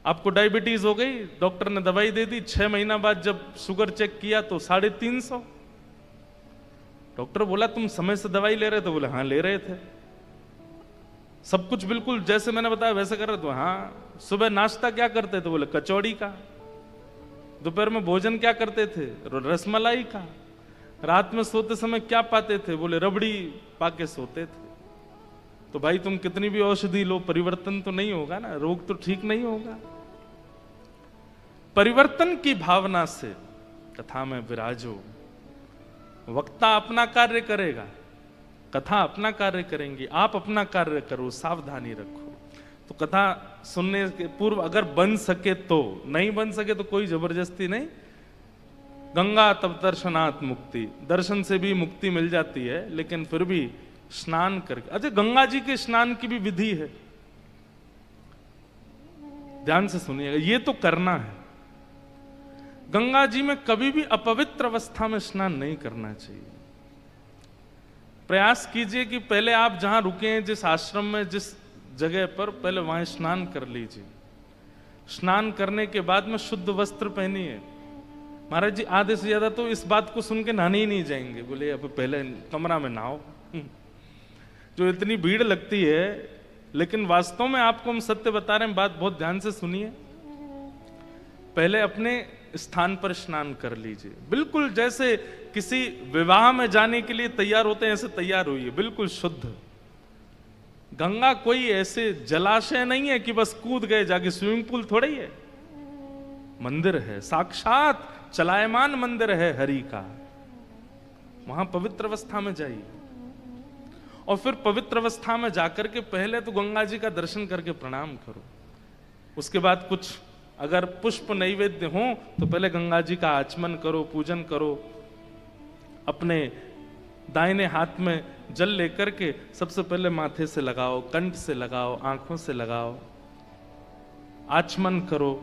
आपको डायबिटीज हो गई, डॉक्टर ने दवाई दे दी, 6 महीना बाद जब शुगर चेक किया तो 350। डॉक्टर बोला तुम समय से दवाई ले रहे थे? बोले हाँ ले रहे थे। सब कुछ बिल्कुल जैसे मैंने बताया वैसे कर रहे थे? हाँ। सुबह नाश्ता क्या करते थे? बोले कचौड़ी का। दोपहर में भोजन क्या करते थे? रसमलाई का। रात में सोते समय क्या पाते थे? बोले रबड़ी पाके सोते थे। तो भाई तुम कितनी भी औषधि लो, परिवर्तन तो नहीं होगा ना, रोग तो ठीक नहीं होगा। परिवर्तन की भावना से कथा में विराजो। वक्ता अपना कार्य करेगा, कथा अपना कार्य करेंगी, आप अपना कार्य करो, सावधानी रखो। तो कथा सुनने के पूर्व अगर बन सके तो, नहीं बन सके तो कोई जबरदस्ती नहीं। गंगा तब दर्शनात् मुक्ति, दर्शन से भी मुक्ति मिल जाती है, लेकिन फिर भी स्नान करके। अच्छा, गंगा जी के स्नान की भी विधि है, ध्यान से सुनिएगा, ये तो करना है। गंगा जी में कभी भी अपवित्र अवस्था में स्नान नहीं करना चाहिए। प्रयास कीजिए कि पहले आप जहां रुके हैं, जिस आश्रम में, जिस जगह पर, पहले वहां स्नान कर लीजिए। स्नान करने के बाद में शुद्ध वस्त्र पहनिए। महाराज जी आधे से ज्यादा तो इस बात को सुन के नहाने ही नहीं जाएंगे, बोले अब पहले कमरा में नहाओ। जो इतनी भीड़ लगती है, लेकिन वास्तव में आपको हम सत्य बता रहे हैं, बात बहुत ध्यान से सुनिए। पहले अपने स्थान पर स्नान कर लीजिए, बिल्कुल जैसे किसी विवाह में जाने के लिए तैयार होते हैं ऐसे तैयार होइए, बिल्कुल शुद्ध। गंगा कोई ऐसे जलाशय नहीं है कि बस कूद गए जाके, स्विमिंग पूल थोड़ा ही है, मंदिर है, साक्षात चलायमान मंदिर है हरि का। वहां पवित्र अवस्था में जाइए, और फिर पवित्र अवस्था में जाकर के पहले तो गंगा जी का दर्शन करके प्रणाम करो। उसके बाद कुछ अगर पुष्प नैवेद्य हो तो पहले गंगा जी का आचमन करो, पूजन करो। अपने दाहिने हाथ में जल लेकर के सबसे पहले माथे से लगाओ, कंठ से लगाओ, आंखों से लगाओ, आचमन करो,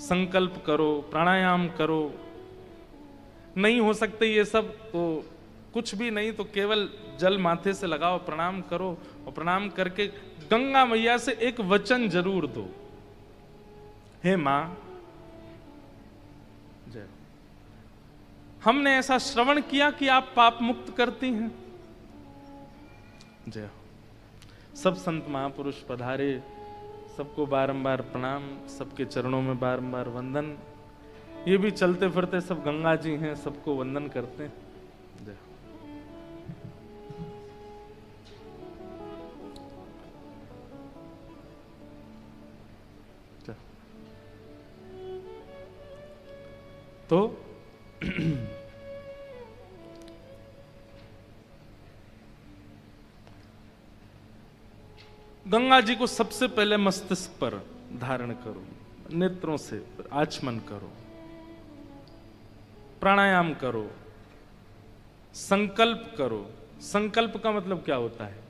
संकल्प करो, प्राणायाम करो। नहीं हो सकते ये सब तो कुछ भी नहीं, तो केवल जल माथे से लगाओ, प्रणाम करो, और प्रणाम करके गंगा मैया से एक वचन जरूर दो, हे मां जय, हमने ऐसा श्रवण किया कि आप पाप मुक्त करती हैं। जय हो। सब संत महापुरुष पधारे, सबको बारंबार प्रणाम, सबके चरणों में बारंबार वंदन। ये भी चलते फिरते सब गंगा जी हैं, सबको वंदन करते हैं। जय हो। तो गंगा जी को सबसे पहले मस्तिष्क पर धारण करो, नेत्रों से आचमन करो, प्राणायाम करो, संकल्प करो। संकल्प का मतलब क्या होता है?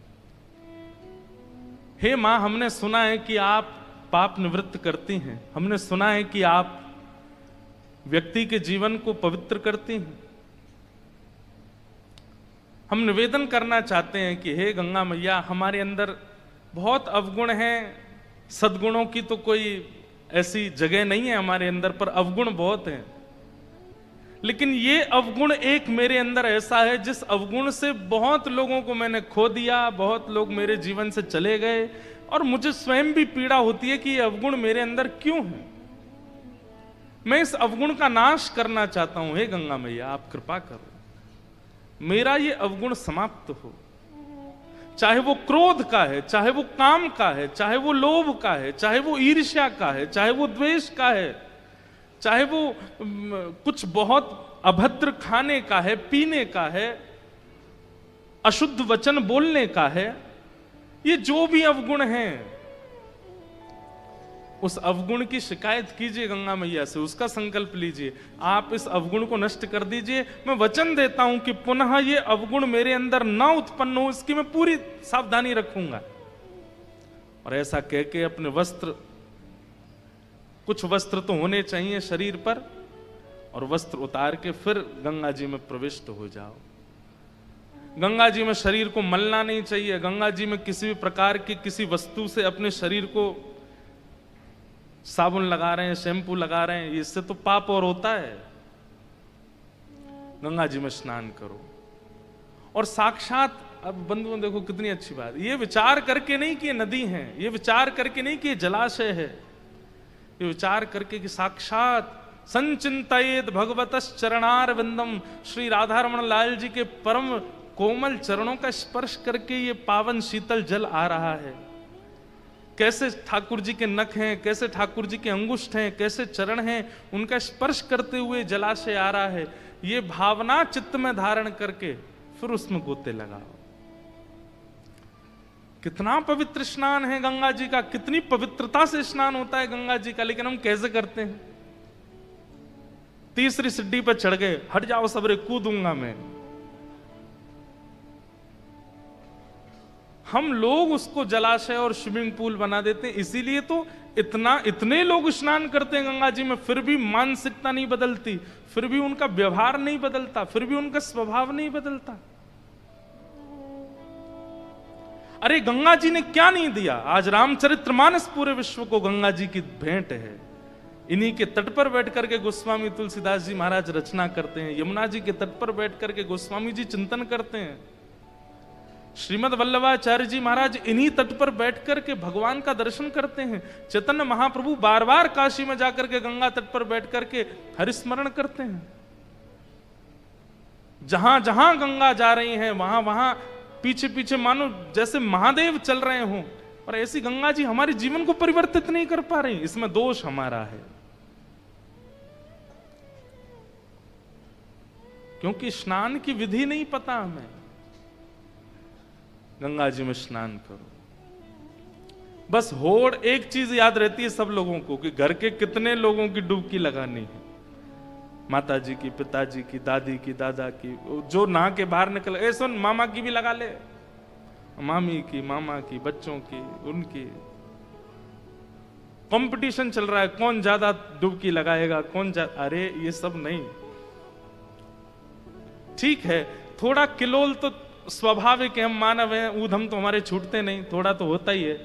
हे मां, हमने सुना है कि आप पाप निवृत्त करती हैं, हमने सुना है कि आप व्यक्ति के जीवन को पवित्र करती हैं। हम निवेदन करना चाहते हैं कि हे गंगा मैया, हमारे अंदर बहुत अवगुण हैं, सद्गुणों की तो कोई ऐसी जगह नहीं है हमारे अंदर, पर अवगुण बहुत हैं। लेकिन ये अवगुण एक मेरे अंदर ऐसा है जिस अवगुण से बहुत लोगों को मैंने खो दिया, बहुत लोग मेरे जीवन से चले गए, और मुझे स्वयं भी पीड़ा होती है कि ये अवगुण मेरे अंदर क्यों है। मैं इस अवगुण का नाश करना चाहता हूं। हे गंगा मैया, आप कृपा करो, मेरा ये अवगुण समाप्त हो। चाहे वो क्रोध का है, चाहे वो काम का है, चाहे वो लोभ का है, चाहे वो ईर्ष्या का है, चाहे वो द्वेष का है, चाहे वो कुछ बहुत अभद्र खाने का है, पीने का है, अशुद्ध वचन बोलने का है। ये जो भी अवगुण हैं, उस अवगुण की शिकायत कीजिए गंगा मैया से, उसका संकल्प लीजिए, आप इस अवगुण को नष्ट कर दीजिए। मैं वचन देता हूं कि पुनः ये अवगुण मेरे अंदर ना उत्पन्न हो, इसकी मैं पूरी सावधानी रखूंगा। और ऐसा कह के अपने वस्त्र, कुछ वस्त्र तो होने चाहिए शरीर पर, और वस्त्र उतार के फिर गंगा जी में प्रविष्ट हो जाओ। गंगा जी में शरीर को मलना नहीं चाहिए। गंगा जी में किसी भी प्रकार की किसी वस्तु से अपने शरीर को साबुन लगा रहे हैं, शैम्पू लगा रहे हैं, इससे तो पाप और होता है। गंगा जी में स्नान करो। और साक्षात, अब बंधुओं देखो कितनी अच्छी बात, ये विचार करके नहीं कि ये नदी है, ये विचार करके नहीं कि ये जलाशय है, ये विचार करके कि साक्षात संचिंतयेत भगवतस् चरणारविंदम, श्री राधा रमण लाल जी के परम कोमल चरणों का स्पर्श करके ये पावन शीतल जल आ रहा है। कैसे ठाकुर जी के नख हैं, कैसे ठाकुर जी के अंगुष्ठ हैं, कैसे चरण हैं, उनका स्पर्श करते हुए जलाशय आ रहा है। ये भावना चित्त में धारण करके फिर उसमें गोते लगाओ। कितना पवित्र स्नान है गंगा जी का, कितनी पवित्रता से स्नान होता है गंगा जी का, लेकिन हम कैसे करते हैं? तीसरी सीढ़ी पर चढ़ गए, हट जाओ सबरे, कूदूंगा मैं। हम लोग उसको जलाशय और स्विमिंग पूल बना देते हैं। इसीलिए तो इतने लोग स्नान करते हैं गंगा जी में, फिर भी मानसिकता नहीं बदलती, फिर भी उनका व्यवहार नहीं बदलता, फिर भी उनका स्वभाव नहीं बदलता। अरे गंगा जी ने क्या नहीं दिया? आज रामचरितमानस पूरे विश्व को गंगा जी की भेंट है। इन्हीं के तट पर बैठ करके गोस्वामी तुलसीदास जी महाराज रचना करते हैं, यमुना जी के तट पर बैठ करके गोस्वामी जी चिंतन करते हैं, श्रीमद वल्लभाचार्य जी महाराज इन्हीं तट पर बैठ करके भगवान का दर्शन करते हैं, चैतन्य महाप्रभु बार बार काशी में जाकर के गंगा तट पर बैठ करके हरिस्मरण करते हैं। जहां जहां गंगा जा रही है वहां वहां पीछे पीछे मानो जैसे महादेव चल रहे हों, और ऐसी गंगा जी हमारे जीवन को परिवर्तित नहीं कर पा रही। इसमें दोष हमारा है, क्योंकि स्नान की विधि नहीं पता हमें। गंगा जी में स्नान करो, बस होड़ एक चीज याद रहती है सब लोगों को कि घर के कितने लोगों की डुबकी लगानी है, माता जी की, पिताजी की, दादी की, दादा की, जो नहा के बाहर निकल, ए सुन मामा की भी लगा ले, मामी की, मामा की, बच्चों की, उनकी कंपटीशन चल रहा है, कौन ज्यादा डुबकी लगाएगा, कौन ज्यादा। अरे ये सब नहीं, ठीक है थोड़ा किलोल तो स्वाभाविक है, हम मानव हैं, ऊधम तो हमारे छूटते नहीं, थोड़ा तो होता ही है,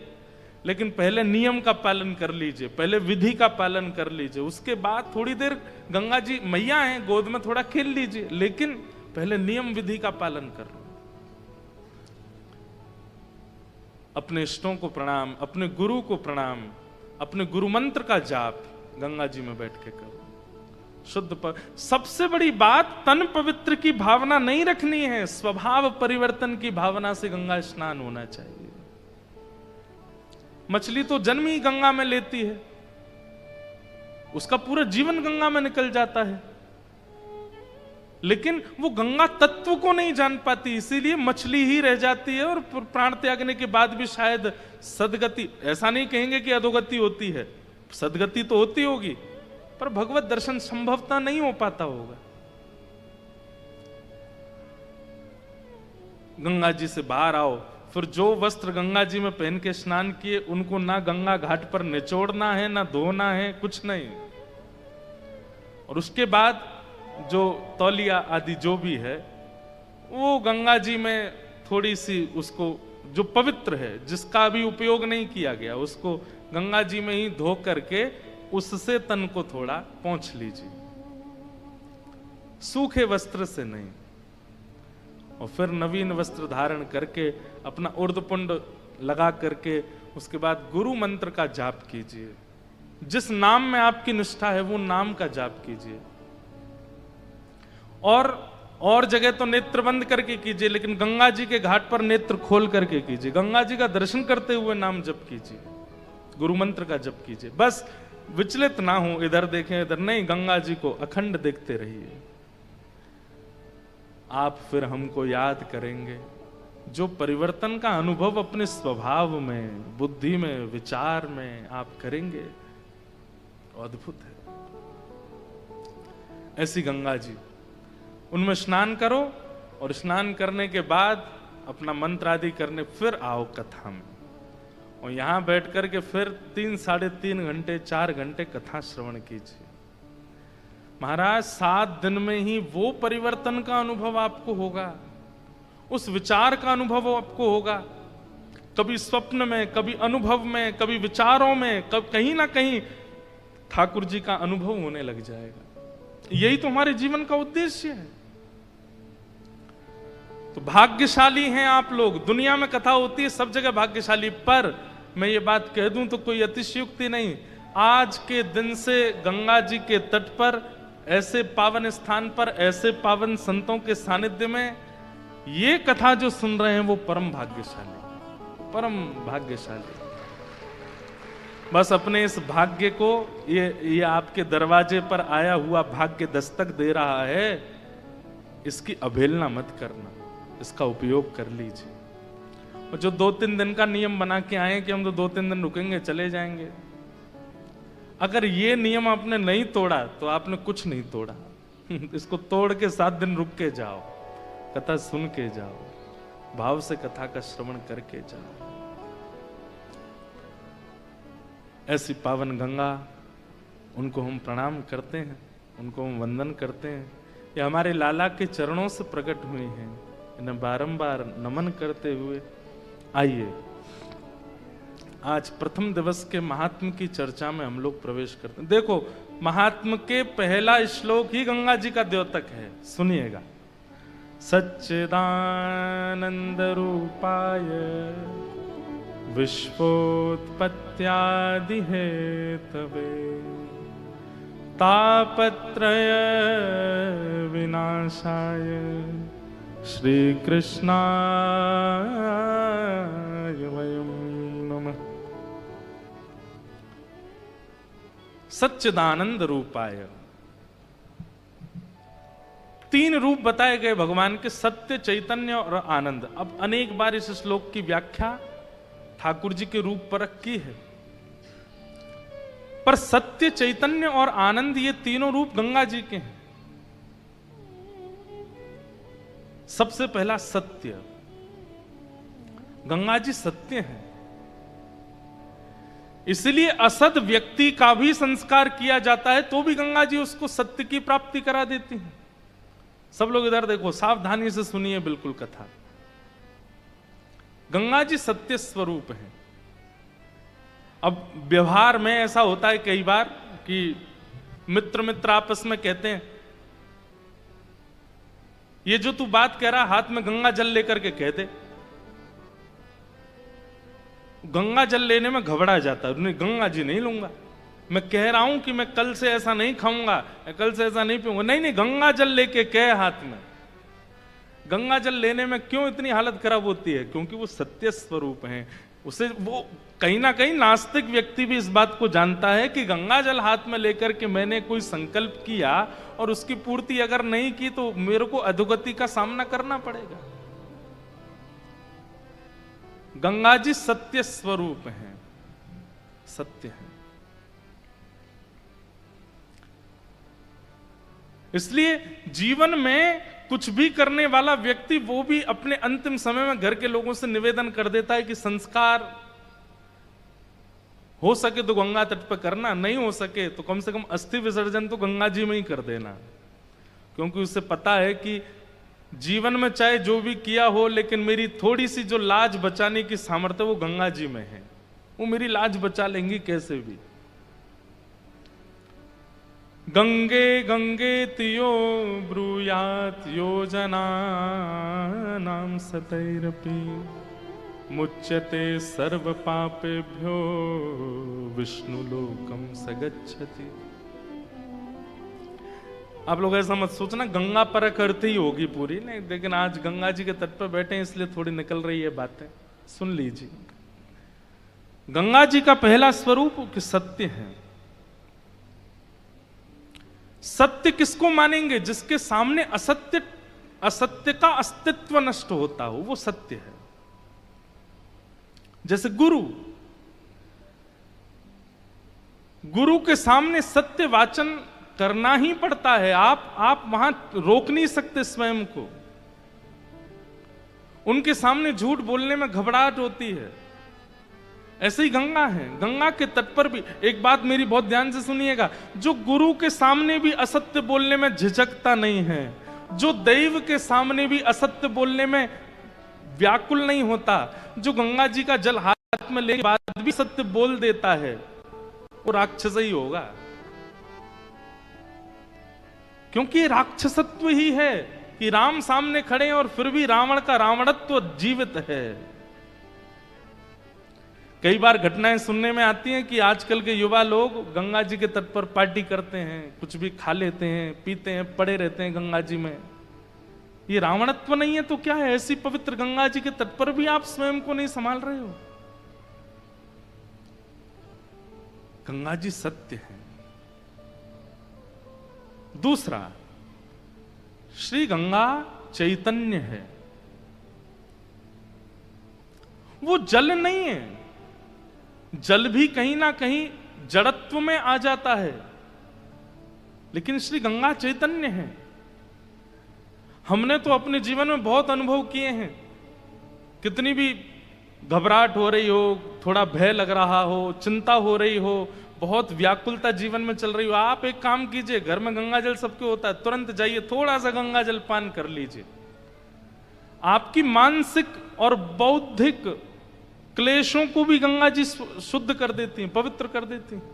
लेकिन पहले नियम का पालन कर लीजिए, पहले विधि का पालन कर लीजिए, उसके बाद थोड़ी देर गंगा जी मैया हैं गोद में थोड़ा खेल लीजिए, लेकिन पहले नियम विधि का पालन कर लो। अपने इष्टों को प्रणाम, अपने गुरु को प्रणाम, अपने गुरु मंत्र का जाप गंगा जी में बैठ के करो। शुद्ध सबसे बड़ी बात, तन पवित्र की भावना नहीं रखनी है, स्वभाव परिवर्तन की भावना से गंगा स्नान होना चाहिए। मछली तो जन्म ही गंगा में लेती है, उसका पूरा जीवन गंगा में निकल जाता है, लेकिन वो गंगा तत्व को नहीं जान पाती, इसीलिए मछली ही रह जाती है। और प्राण त्यागने के बाद भी शायद सदगति, ऐसा नहीं कहेंगे कि अधोगति होती है, सदगति तो होती होगी, पर भगवत दर्शन संभवतः नहीं हो पाता होगा। गंगा जी से बाहर आओ, फिर जो वस्त्र गंगा जी में पहन के स्नान किए उनको ना गंगा घाट पर निचोड़ना है, ना धोना है, कुछ नहीं। और उसके बाद जो तौलिया आदि जो भी है वो गंगा जी में थोड़ी सी, उसको जो पवित्र है जिसका अभी उपयोग नहीं किया गया उसको गंगा जी में ही धो करके उससे तन को थोड़ा पोंछ लीजिए, सूखे वस्त्र से नहीं। और फिर नवीन वस्त्र धारण करके अपना उर्धपुंड लगा करके उसके बाद गुरु मंत्र का जाप कीजिए, जिस नाम में आपकी निष्ठा है वो नाम का जाप कीजिए। और जगह तो नेत्र बंद करके कीजिए, लेकिन गंगा जी के घाट पर नेत्र खोल करके कीजिए, गंगा जी का दर्शन करते हुए नाम जप कीजिए, गुरु मंत्र का जप कीजिए। बस विचलित ना हो, इधर देखें इधर नहीं, गंगा जी को अखंड देखते रहिए। आप फिर हमको याद करेंगे। जो परिवर्तन का अनुभव अपने स्वभाव में, बुद्धि में, विचार में आप करेंगे, अद्भुत है। ऐसी गंगा जी, उनमें स्नान करो, और स्नान करने के बाद अपना मंत्र आदि करने फिर आओ कथा में, और यहां बैठ करके फिर 3, 3.5 घंटे 4 घंटे कथा श्रवण कीजिए। महाराज 7 दिन में ही वो परिवर्तन का अनुभव आपको होगा, उस विचार का अनुभव आपको होगा। कभी स्वप्न में, कभी अनुभव में, कभी विचारों में, कभी कहीं ना कहीं ठाकुर जी का अनुभव होने लग जाएगा। यही तो हमारे जीवन का उद्देश्य है। तो भाग्यशाली हैं आप लोग। दुनिया में कथा होती है सब जगह भाग्यशाली, पर मैं ये बात कह दूं तो कोई अतिशयोक्ति नहीं। आज के दिन से गंगा जी के तट पर, ऐसे पावन स्थान पर, ऐसे पावन संतों के सानिध्य में ये कथा जो सुन रहे हैं वो परम भाग्यशाली, परम भाग्यशाली। बस अपने इस भाग्य को, ये आपके दरवाजे पर आया हुआ भाग्य दस्तक दे रहा है, इसकी अवहेलना मत करना, इसका उपयोग कर लीजिए। और जो 2-3 दिन का नियम बना के आए कि हम तो 2-3 दिन रुकेंगे चले जाएंगे, अगर ये नियम आपने नहीं तोड़ा तो आपने कुछ नहीं तोड़ा। इसको तोड़ के 7 दिन रुक के जाओ, कथा सुन के जाओ, भाव से कथा का श्रवण करके जाओ। ऐसी पावन गंगा, उनको हम प्रणाम करते हैं, उनको हम वंदन करते हैं। ये हमारे लाला के चरणों से प्रकट हुए हैं, इन्हें बारंबार नमन करते हुए आइए आज प्रथम दिवस के महात्म की चर्चा में हम लोग प्रवेश करते हैं। देखो, महात्म के पहला श्लोक ही गंगा जी का द्योतक है, सुनिएगा। सच्चिदानंद रूपाय विश्वोत्पत्त्यादि हेतवे तापत्रय विनाशाय श्री कृष्णाय वयं नमः। सच्चिदानंद रूपाय, 3 रूप बताए गए भगवान के, सत्य, चैतन्य और आनंद। अब अनेक बार इस श्लोक की व्याख्या ठाकुर जी के रूप पर की है, पर सत्य, चैतन्य और आनंद ये तीनों रूप गंगा जी के हैं। सबसे पहला सत्य, गंगा जी सत्य हैं, इसलिए असद व्यक्ति का भी संस्कार किया जाता है तो भी गंगा जी उसको सत्य की प्राप्ति करा देती हैं। सब लोग इधर देखो, सावधानी से सुनिए बिल्कुल कथा। गंगा जी सत्य स्वरूप हैं। अब व्यवहार में ऐसा होता है कई बार कि मित्र मित्र आपस में कहते हैं, ये जो तू बात कह रहा हाथ में गंगा जल लेकर के कह दे। गंगा जल लेने में घबरा जाता है, नहीं गंगा जी नहीं लूंगा, मैं कह रहा हूं कि मैं कल से ऐसा नहीं खाऊंगा, कल से ऐसा नहीं पीऊंगा। नहीं नहीं, गंगा जल लेके कह हाथ में। गंगा जल लेने में क्यों इतनी हालत खराब होती है? क्योंकि वो सत्य स्वरूप हैं। उसे वो कहीं ना कहीं नास्तिक व्यक्ति भी इस बात को जानता है कि गंगा जल हाथ में लेकर के मैंने कोई संकल्प किया और उसकी पूर्ति अगर नहीं की तो मेरे को अधोगति का सामना करना पड़ेगा। गंगा जी सत्य स्वरूप हैं, सत्य है। इसलिए जीवन में कुछ भी करने वाला व्यक्ति वो भी अपने अंतिम समय में घर के लोगों से निवेदन कर देता है कि संस्कार हो सके तो गंगा तट पर करना, नहीं हो सके तो कम से कम अस्थि विसर्जन तो गंगा जी में ही कर देना। क्योंकि उसे पता है कि जीवन में चाहे जो भी किया हो, लेकिन मेरी थोड़ी सी जो लाज बचाने की सामर्थ्य वो गंगा जी में है, वो मेरी लाज बचा लेंगी कैसे भी। गंगे गंगे तियो ब्रूयात योजना नाम सतैरपि मुच्यते सर्व पापेभ्यो विष्णु लोकम सगच्छति। आप लोग ऐसा मत सोचना गंगा पर करते ही होगी पूरी, नहीं, लेकिन आज गंगा जी के तट पर बैठे हैं इसलिए थोड़ी निकल रही है बातें, सुन लीजिए। गंगा जी का पहला स्वरूप कि सत्य है। सत्य किसको मानेंगे? जिसके सामने असत्य का अस्तित्व नष्ट होता हो, वो सत्य है। जैसे गुरु के सामने सत्य वाचन करना ही पड़ता है। आप वहां रोक नहीं सकते स्वयं को। उनके सामने झूठ बोलने में घबराहट होती है। ऐसे ही गंगा है। गंगा के तट पर भी एक बात मेरी बहुत ध्यान से सुनिएगा, जो गुरु के सामने भी असत्य बोलने में झिझकता नहीं है, जो दैव के सामने भी असत्य बोलने में व्याकुल नहीं होता, जो गंगा जी का जल हाथ में लेने के बाद भी सत्य बोल देता है, वो राक्षस ही होगा। क्योंकि राक्षसत्व ही है कि राम सामने खड़े हैं और फिर भी रावण का रावणत्व जीवित है। कई बार घटनाएं सुनने में आती हैं कि आजकल के युवा लोग गंगा जी के तट पर पार्टी करते हैं, कुछ भी खा लेते हैं, पीते हैं, पड़े रहते हैं गंगा जी में। ये रावणत्व नहीं है तो क्या है? ऐसी पवित्र गंगा जी के तट पर भी आप स्वयं को नहीं संभाल रहे हो। गंगा जी सत्य है। दूसरा, श्री गंगा चैतन्य है। वो जल नहीं है। जल भी कहीं ना कहीं जड़त्व में आ जाता है, लेकिन श्री गंगा चैतन्य है। हमने तो अपने जीवन में बहुत अनुभव किए हैं। कितनी भी घबराहट हो रही हो, थोड़ा भय लग रहा हो, चिंता हो रही हो, बहुत व्याकुलता जीवन में चल रही हो, आप एक काम कीजिए, घर में गंगा जल सबके होता है, तुरंत जाइए थोड़ा सा गंगा जल पान कर लीजिए। आपकी मानसिक और बौद्धिक क्लेशों को भी गंगा जी शुद्ध कर देती हैं, पवित्र कर देती हैं।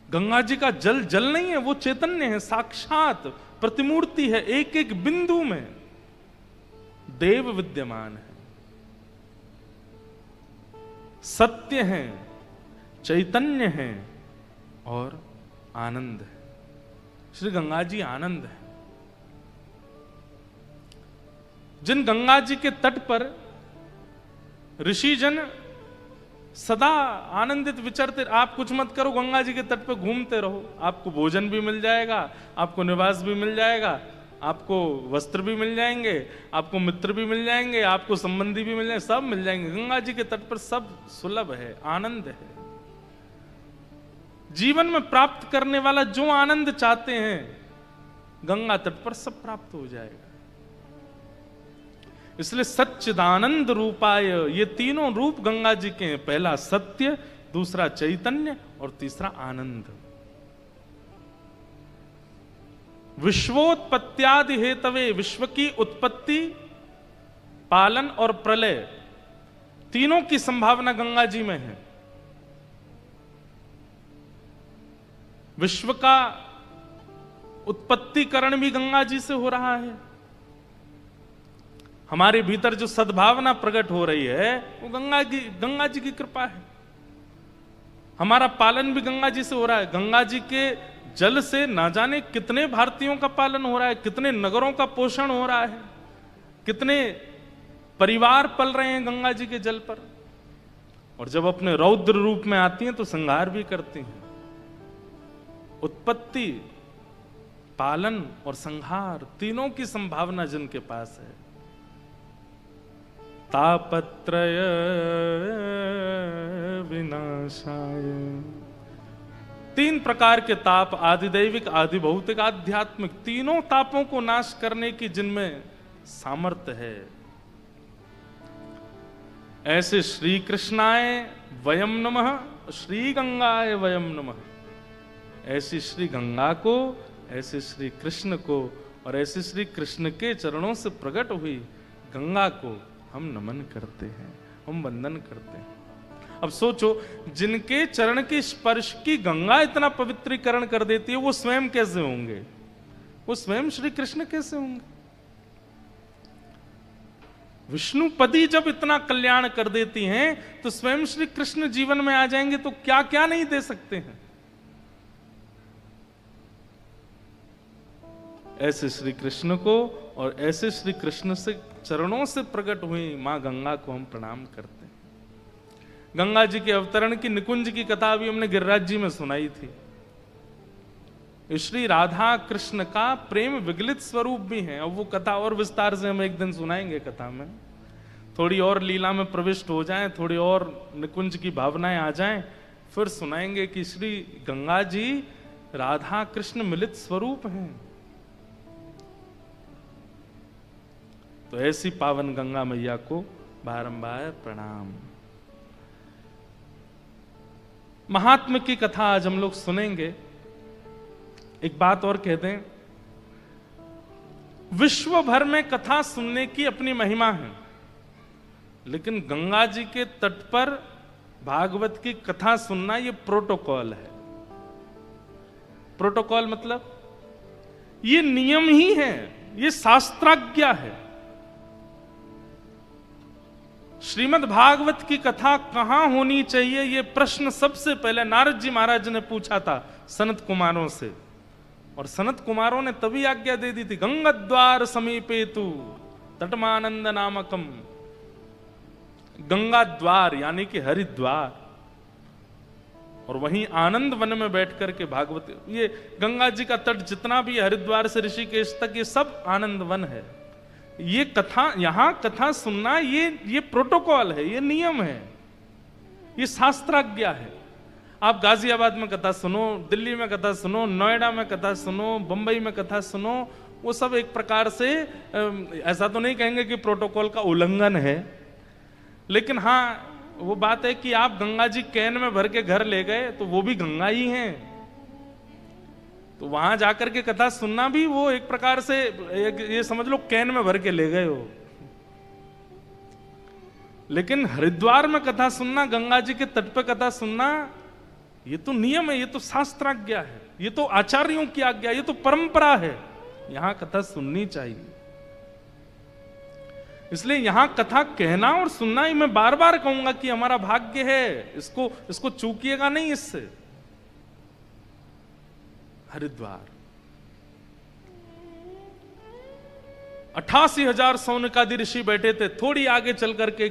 गंगा जी का जल जल नहीं है, वो चैतन्य है, साक्षात प्रतिमूर्ति है। एक एक बिंदु में देव विद्यमान है, सत्य है, चैतन्य है और आनंद है। श्री गंगा जी आनंद है। जिन गंगा जी के तट पर ऋषिजन सदा आनंदित विचरते, आप कुछ मत करो, गंगा जी के तट पर घूमते रहो, आपको भोजन भी मिल जाएगा, आपको निवास भी मिल जाएगा, आपको वस्त्र भी मिल जाएंगे, आपको मित्र भी मिल जाएंगे, आपको संबंधी भी मिल जाएंगे, सब मिल जाएंगे। गंगा जी के तट पर सब सुलभ है, आनंद है। जीवन में प्राप्त करने वाला जो आनंद चाहते हैं, गंगा तट पर सब प्राप्त हो जाएगा। इसलिए सच्चिदानंद रूपाय, ये तीनों रूप गंगा जी के हैं। पहला सत्य, दूसरा चैतन्य और तीसरा आनंद। विश्वोत्पत्त्यादि हेतवे, विश्व की उत्पत्ति, पालन और प्रलय, तीनों की संभावना गंगा जी में है। विश्व का उत्पत्तिकरण भी गंगा जी से हो रहा है। हमारे भीतर जो सद्भावना प्रकट हो रही है वो गंगा जी की कृपा है। हमारा पालन भी गंगा जी से हो रहा है। गंगा जी के जल से ना जाने कितने भारतीयों का पालन हो रहा है, कितने नगरों का पोषण हो रहा है, कितने परिवार पल रहे हैं गंगा जी के जल पर। और जब अपने रौद्र रूप में आती हैं तो संहार भी करती हैं। उत्पत्ति, पालन और संहार, तीनों की संभावना जिनके पास है। तापत्रय विनाशाय, तीन प्रकार के ताप, आदिदैविक, आदि भौतिक, आध्यात्मिक, तीनों तापों को नाश करने की जिनमें सामर्थ्य है, ऐसे श्री कृष्णाय वयम नमः, श्री गंगाय वयम नमः। ऐसी श्री गंगा को, ऐसे श्री कृष्ण को और ऐसे श्री कृष्ण के चरणों से प्रकट हुई गंगा को हम नमन करते हैं, हम वंदन करते हैं। अब सोचो, जिनके चरण के स्पर्श की गंगा इतना पवित्रीकरण कर देती है, वो स्वयं कैसे होंगे? वो स्वयं श्री कृष्ण कैसे होंगे? विष्णुपदी जब इतना कल्याण कर देती हैं तो स्वयं श्री कृष्ण जीवन में आ जाएंगे तो क्या क्या नहीं दे सकते हैं। ऐसे श्री कृष्ण को और ऐसे श्री कृष्ण से चरणों से प्रकट हुई मां गंगा को हम प्रणाम करते हैं। गंगा जी के अवतरण की निकुंज की कथा भी हमने गिरिराज जी में सुनाई थी। श्री राधा कृष्ण का प्रेम विगलित स्वरूप भी है। अब वो कथा और विस्तार से हम एक दिन सुनाएंगे। कथा में थोड़ी और लीला में प्रविष्ट हो जाएं, थोड़ी और निकुंज की भावनाएं आ जाएं, फिर सुनाएंगे कि श्री गंगा जी राधा कृष्ण मिलित स्वरूप हैं। तो ऐसी पावन गंगा मैया को बारंबार प्रणाम। महात्मा की कथा आज हम लोग सुनेंगे। एक बात और कहते हैं, विश्व भर में कथा सुनने की अपनी महिमा है, लेकिन गंगा जी के तट पर भागवत की कथा सुनना यह प्रोटोकॉल है। प्रोटोकॉल मतलब ये नियम ही है, ये शास्त्राज्ञा है। श्रीमद् भागवत की कथा कहां होनी चाहिए, ये प्रश्न सबसे पहले नारद जी महाराज ने पूछा था सनत कुमारों से, और सनत कुमारों ने तभी आज्ञा दे दी थी, गंगाद्वार समीपे तु तटमानंद नामकम, गंगा द्वार यानी कि हरिद्वार, और वहीं आनंद वन में बैठ करके भागवत, ये गंगा जी का तट जितना भी हरिद्वार से ऋषिकेश तक ये सब आनंद वन है। ये कथा, यहां कथा सुनना ये प्रोटोकॉल है, ये नियम है, ये शास्त्राज्ञा है। आप गाजियाबाद में कथा सुनो, दिल्ली में कथा सुनो, नोएडा में कथा सुनो, बंबई में कथा सुनो, वो सब एक प्रकार से ऐसा तो नहीं कहेंगे कि प्रोटोकॉल का उल्लंघन है, लेकिन हाँ वो बात है कि आप गंगा जी कैन में भर के घर ले गए तो वो भी गंगा ही हैं, तो वहां जाकर के कथा सुनना भी वो एक प्रकार से ये समझ लो कैन में भर के ले गए हो। लेकिन हरिद्वार में कथा सुनना, गंगा जी के तट पे कथा सुनना, ये तो नियम है, ये तो शास्त्राज्ञा है, ये तो आचार्यों की आज्ञा, ये तो परंपरा है, यहां कथा सुननी चाहिए। इसलिए यहां कथा कहना और सुनना ही मैं बार बार कहूंगा कि हमारा भाग्य है, इसको चूकिएगा नहीं इससे। हरिद्वार 88,000 सौनकादि ऋषि बैठे थे। थोड़ी आगे चल करके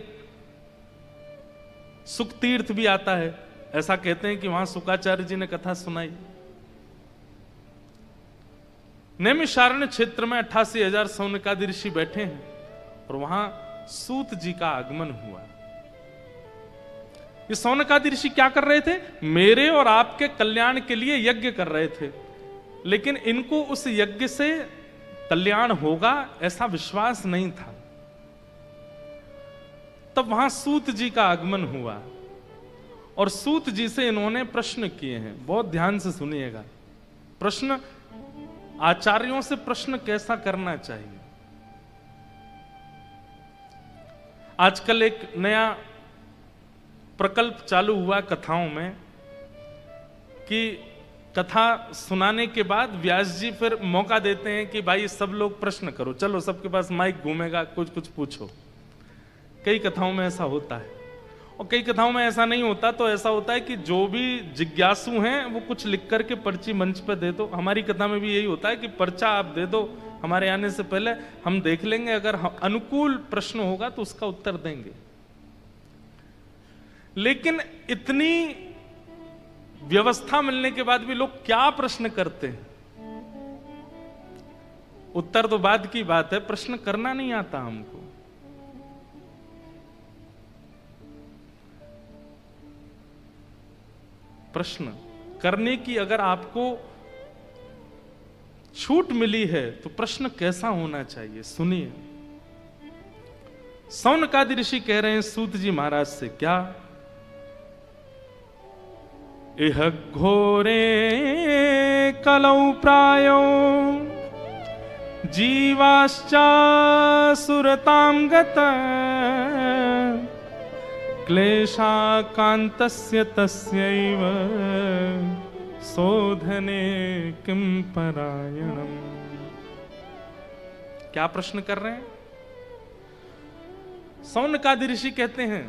सुख तीर्थ भी आता है, ऐसा कहते हैं कि वहां शुकाचार्य जी ने कथा सुनाई। नैमिषारण्य क्षेत्र में 88,000 सौनकादि ऋषि बैठे हैं और वहां सूत जी का आगमन हुआ। ये सौनकादि ऋषि क्या कर रहे थे? मेरे और आपके कल्याण के लिए यज्ञ कर रहे थे, लेकिन इनको उस यज्ञ से कल्याण होगा ऐसा विश्वास नहीं था। तब वहां सूत जी का आगमन हुआ और सूत जी से इन्होंने प्रश्न किए हैं। बहुत ध्यान से सुनिएगा। प्रश्न, आचार्यों से प्रश्न कैसा करना चाहिए। आजकल एक नया प्रकल्प चालू हुआ कथाओं में कि कथा सुनाने के बाद व्यास जी फिर मौका देते हैं कि भाई सब लोग प्रश्न करो, चलो सबके पास माइक घूमेगा, कुछ कुछ पूछो। कई कथाओं में ऐसा होता है और कई कथाओं में ऐसा नहीं होता। तो ऐसा होता है कि जो भी जिज्ञासु हैं वो कुछ लिख करके पर्ची मंच पर दे दो। हमारी कथा में भी यही होता है कि पर्चा आप दे दो, हमारे आने से पहले हम देख लेंगे, अगर अनुकूल प्रश्न होगा तो उसका उत्तर देंगे। लेकिन इतनी व्यवस्था मिलने के बाद भी लोग क्या प्रश्न करते हैं? उत्तर तो बाद की बात है, प्रश्न करना नहीं आता हमको। प्रश्न करने की अगर आपको छूट मिली है तो प्रश्न कैसा होना चाहिए, सुनिए। सौनकादि ऋषि कह रहे हैं सूत जी महाराज से, क्या? इह घोरे कलौ प्रायो जीवाश्चा सुरतां गत क्लेशाकान्तस्य तस्यैव शोधने किं परायणम्। क्या प्रश्न कर रहे हैं? सौनकादि ऋषि कहते हैं,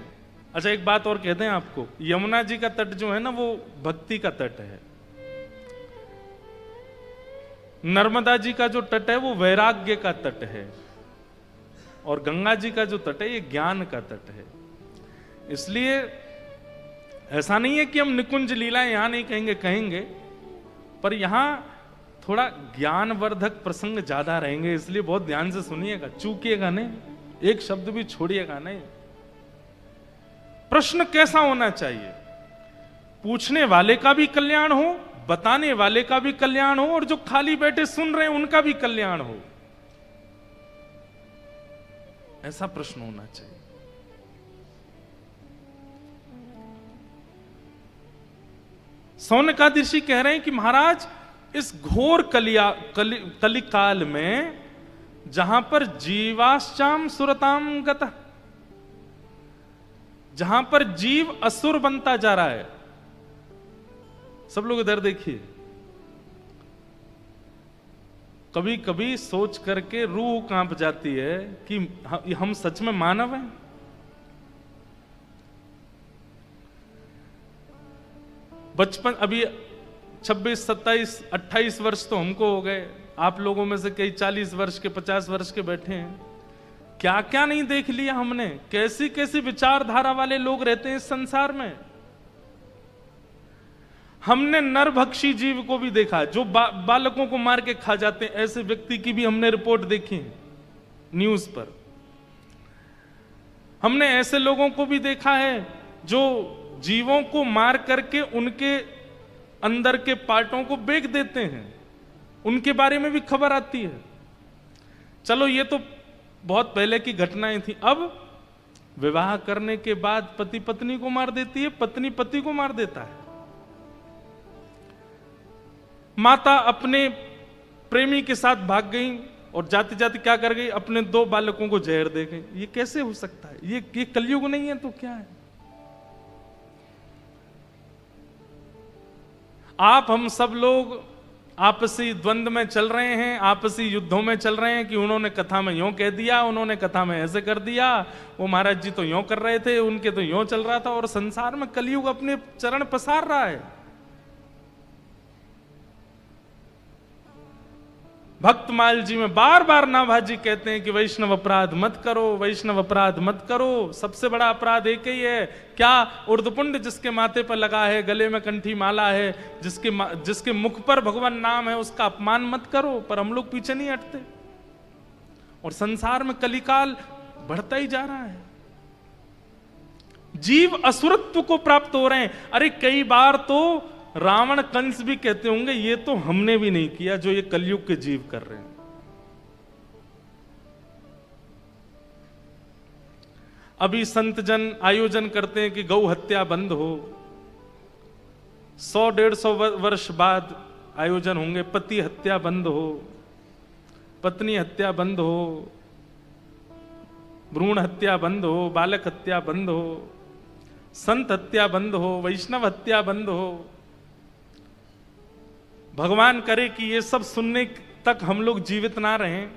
अच्छा एक बात और कहते हैं आपको, यमुना जी का तट जो है ना वो भक्ति का तट है, नर्मदा जी का जो तट है वो वैराग्य का तट है, और गंगा जी का जो तट है ये ज्ञान का तट है। इसलिए ऐसा नहीं है कि हम निकुंज लीला यहां नहीं कहेंगे, कहेंगे, पर यहां थोड़ा ज्ञानवर्धक प्रसंग ज्यादा रहेंगे। इसलिए बहुत ध्यान से सुनिएगा, चूकिएगा नहीं, एक शब्द भी छोड़िएगा नहीं। प्रश्न कैसा होना चाहिए? पूछने वाले का भी कल्याण हो, बताने वाले का भी कल्याण हो, और जो खाली बैठे सुन रहे हैं उनका भी कल्याण हो, ऐसा प्रश्न होना चाहिए। सौनकादि ऋषि कह रहे हैं कि महाराज इस घोर कलिकाल में जहां पर जीवाश्चाम सुरताम गतः, जहां पर जीव असुर बनता जा रहा है, सब लोग इधर देखिए, कभी कभी सोच करके रूह कांप जाती है कि हम सच में मानव हैं। बचपन अभी 26, 27, 28 वर्ष तो हमको हो गए, आप लोगों में से कई 40 वर्ष के 50 वर्ष के बैठे हैं। क्या क्या नहीं देख लिया हमने, कैसी कैसी विचारधारा वाले लोग रहते हैं इस संसार में। हमने नरभक्षी जीव को भी देखा, जो बालकों को मार के खा जाते हैं, ऐसे व्यक्ति की भी हमने रिपोर्ट देखी है न्यूज पर। हमने ऐसे लोगों को भी देखा है जो जीवों को मार करके उनके अंदर के पार्टों को बेच देते हैं, उनके बारे में भी खबर आती है। चलो ये तो बहुत पहले की घटनाएं थी। अब विवाह करने के बाद पति पत्नी को मार देती है, पत्नी पति को मार देता है। माता अपने प्रेमी के साथ भाग गई और जाते जाते क्या कर गई, अपने 2 बालकों को जहर दे गई। ये कैसे हो सकता है? ये कलयुग नहीं है तो क्या है? आप हम सब लोग आपसी द्वंद्व में चल रहे हैं, आपसी युद्धों में चल रहे हैं कि उन्होंने कथा में यूं कह दिया, उन्होंने कथा में ऐसे कर दिया, वो महाराज जी तो यूं कर रहे थे, उनके तो यूं चल रहा था। और संसार में कलयुग अपने चरण पसार रहा है। भक्तमाल जी में बार बार नाभाजी कहते हैं कि वैष्णव अपराध मत करो, वैष्णव अपराध मत करो। सबसे बड़ा अपराध एक ही है, क्या? उर्धपुंड जिसके माथे पर लगा है, गले में कंठी माला है, जिसके मुख पर भगवान नाम है, उसका अपमान मत करो। पर हम लोग पीछे नहीं हटते और संसार में कलिकाल बढ़ता ही जा रहा है। जीव असुरत्व को प्राप्त हो रहे हैं। अरे कई बार तो रावण कंस भी कहते होंगे ये तो हमने भी नहीं किया जो ये कलयुग के जीव कर रहे हैं। अभी संत जन आयोजन करते हैं कि गौ हत्या बंद हो। 100-150 वर्ष बाद आयोजन होंगे, पति हत्या बंद हो, पत्नी हत्या बंद हो, भ्रूण हत्या बंद हो, बालक हत्या बंद हो, संत हत्या बंद हो, वैष्णव हत्या बंद हो। भगवान करे कि ये सब सुनने तक हम लोग जीवित ना रहें,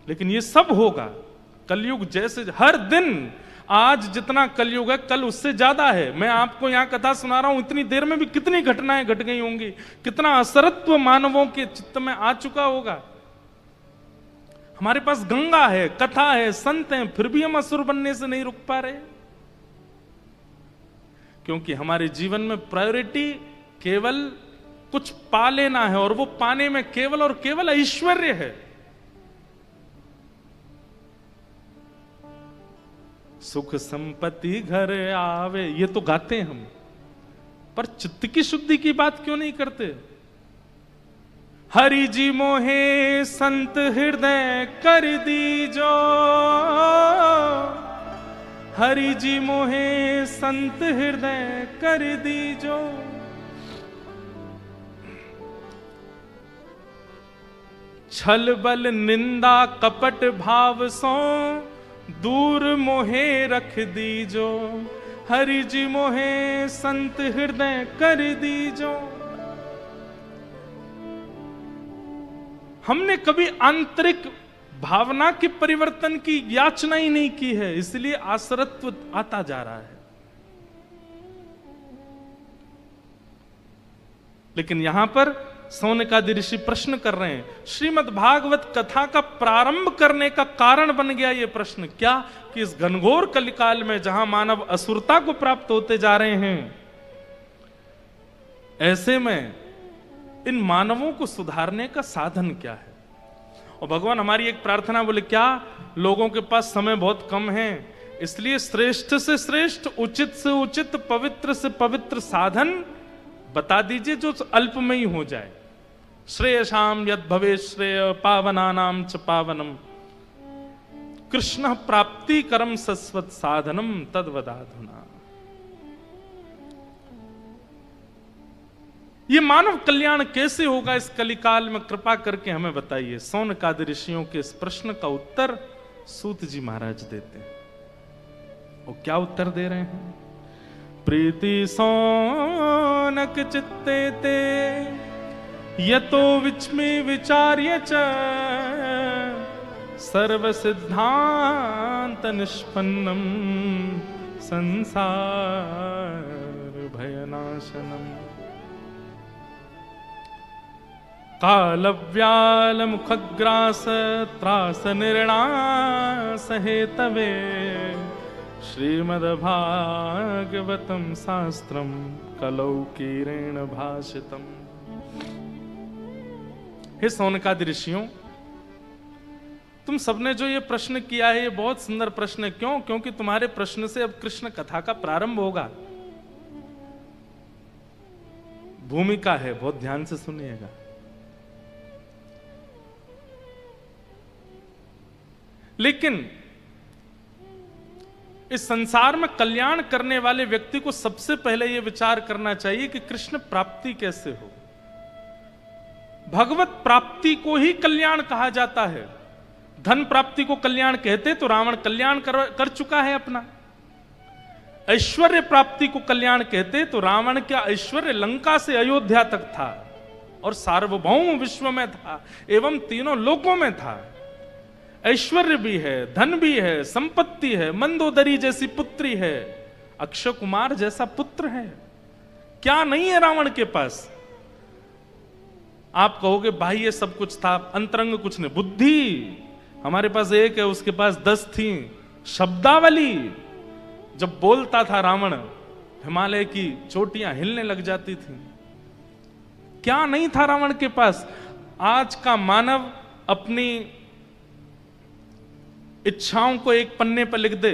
लेकिन ये सब होगा। कलयुग जैसे हर दिन, आज जितना कलयुग है कल उससे ज्यादा है। मैं आपको यहां कथा सुना रहा हूं, इतनी देर में भी कितनी घटनाएं घट गई होंगी, कितना असरत्व मानवों के चित्त में आ चुका होगा। हमारे पास गंगा है, कथा है, संत हैं, फिर भी हम असुर बनने से नहीं रुक पा रहे। क्योंकि हमारे जीवन में प्रायोरिटी केवल कुछ पा लेना है, और वो पाने में केवल और केवल ऐश्वर्य है। सुख संपत्ति घर आवे, ये तो गाते हैं हम, पर चित्त की शुद्धि की बात क्यों नहीं करते? हरि जी मोहे संत हृदय कर दीजो, हरि जी मोहे संत हृदय कर दीजो। छल बल निंदा कपट भाव सो दूर मोहे रख दीजो, हरि जी मोहे संत हृदय कर दीजो। हमने कभी आंतरिक भावना के परिवर्तन की याचना ही नहीं की है, इसलिए आसरत्व आता जा रहा है। लेकिन यहां पर सौनकादि ऋषि प्रश्न कर रहे हैं। श्रीमद् भागवत कथा का प्रारंभ करने का कारण बन गया ये प्रश्न, क्या? कि इस घनघोर कलिकाल में जहां मानव असुरता को प्राप्त होते जा रहे हैं, ऐसे में इन मानवों को सुधारने का साधन क्या है? और भगवान हमारी एक प्रार्थना, बोले क्या? लोगों के पास समय बहुत कम है, इसलिए श्रेष्ठ से श्रेष्ठ, उचित से उचित, पवित्र से पवित्र साधन बता दीजिए जो अल्प में ही हो जाए। श्रेयसाम यद भवे श्रेय पावनानाम च पावनम, कृष्ण प्राप्ति करम सस्वत साधनम तद्वदाधुना। ये मानव कल्याण कैसे होगा इस कलिकाल में? कृपा करके हमें बताइए। सौनकादि ऋषियों के इस प्रश्न का उत्तर सूत जी महाराज देते हैं। वो क्या उत्तर दे रहे हैं? प्रीति सौनक चित्ते ते यतो विच्मे विचार्य च सर्व सिद्धांत निष्पन्नम संसार भयनाशनम। कालव्याल मुखग्रास त्रास निर्णास हेतवे श्रीमद्भागवतम शास्त्रम कलौकीरेण भाषितम। हे सौनकादि ऋषियों, तुम सबने जो ये प्रश्न किया है ये बहुत सुंदर प्रश्न है। क्यों? क्योंकि तुम्हारे प्रश्न से अब कृष्ण कथा का प्रारंभ होगा। भूमिका है, बहुत ध्यान से सुनिएगा। लेकिन इस संसार में कल्याण करने वाले व्यक्ति को सबसे पहले यह विचार करना चाहिए कि कृष्ण प्राप्ति कैसे हो। भगवत प्राप्ति को ही कल्याण कहा जाता है। धन प्राप्ति को कल्याण कहते तो रावण कल्याण कर चुका है अपना। ऐश्वर्य प्राप्ति को कल्याण कहते तो रावण का ऐश्वर्य लंका से अयोध्या तक था और सार्वभौम विश्व में था एवं तीनों लोकों में था। ऐश्वर्य भी है, धन भी है, संपत्ति है, मंदोदरी जैसी पुत्री है, अक्षय कुमार जैसा पुत्र है। क्या नहीं है रावण के पास? आप कहोगे भाई ये सब कुछ था, अंतरंग कुछ नहीं। बुद्धि हमारे पास एक है, उसके पास 10 थी। शब्दावली, जब बोलता था रावण हिमालय की चोटियां हिलने लग जाती थी। क्या नहीं था रावण के पास? आज का मानव अपनी इच्छाओं को एक पन्ने पर लिख दे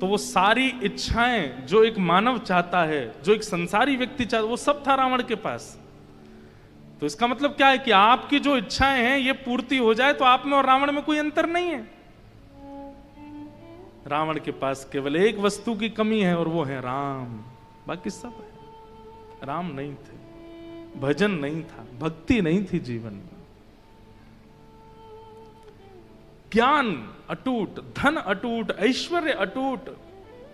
तो वो सारी इच्छाएं जो एक मानव चाहता है, जो एक संसारी व्यक्ति चाहता है, वो सब था रावण के पास। तो इसका मतलब क्या है कि आपकी जो इच्छाएं हैं ये पूर्ति हो जाए तो आप में और रावण में कोई अंतर नहीं है। रावण के पास केवल एक वस्तु की कमी है और वो है राम, बाकी सब है। राम नहीं थे, भजन नहीं था, भक्ति नहीं थी जीवन में। ज्ञान अटूट, धन अटूट, ऐश्वर्य अटूट,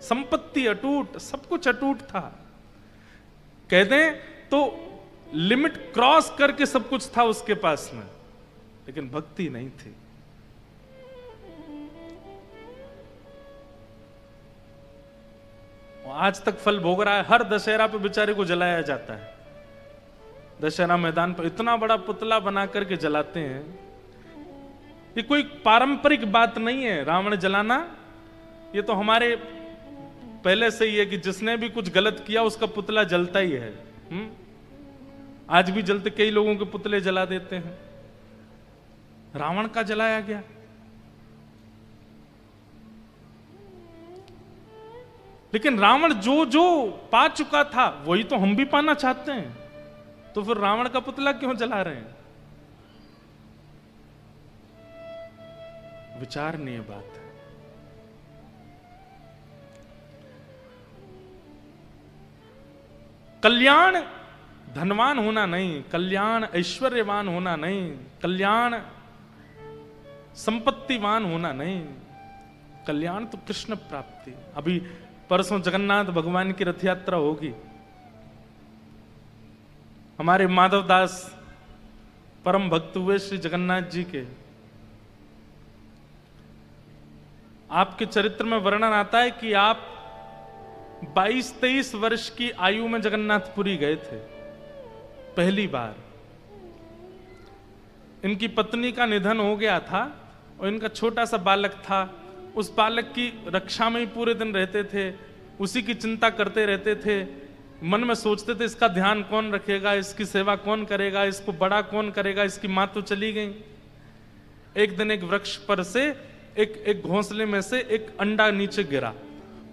संपत्ति अटूट, सब कुछ अटूट था। कह दें तो लिमिट क्रॉस करके सब कुछ था उसके पास में, लेकिन भक्ति नहीं थी। आज तक फल भोग रहा है। हर दशहरा पे बेचारे को जलाया जाता है। दशहरा मैदान पर इतना बड़ा पुतला बना करके जलाते हैं। ये कोई पारंपरिक बात नहीं है रावण जलाना। ये तो हमारे पहले से ही है कि जिसने भी कुछ गलत किया उसका पुतला जलता ही है। आज भी जलते, कई लोगों के पुतले जला देते हैं। रावण का जलाया गया। लेकिन रावण जो जो पा चुका था वही तो हम भी पाना चाहते हैं, तो फिर रावण का पुतला क्यों जला रहे हैं? विचारणीय बात है। कल्याण धनवान होना नहीं, कल्याण ऐश्वर्यवान होना नहीं, कल्याण संपत्तिवान होना नहीं, कल्याण तो कृष्ण प्राप्ति। अभी परसों जगन्नाथ भगवान की रथ यात्रा होगी। हमारे माधव दास परम भक्त हुए श्री जगन्नाथ जी के। आपके चरित्र में वर्णन आता है कि आप 22-23 वर्ष की आयु में जगन्नाथपुरी गए थे पहली बार। इनकी पत्नी का निधन हो गया था और इनका छोटा सा बालक था। उस बालक की रक्षा में ही पूरे दिन रहते थे, उसी की चिंता करते रहते थे। मन में सोचते थे इसका ध्यान कौन रखेगा, इसकी सेवा कौन करेगा, इसको बड़ा कौन करेगा। इसकी मां तो चली गई। एक दिन एक वृक्ष पर से एक घोंसले में से एक अंडा नीचे गिरा।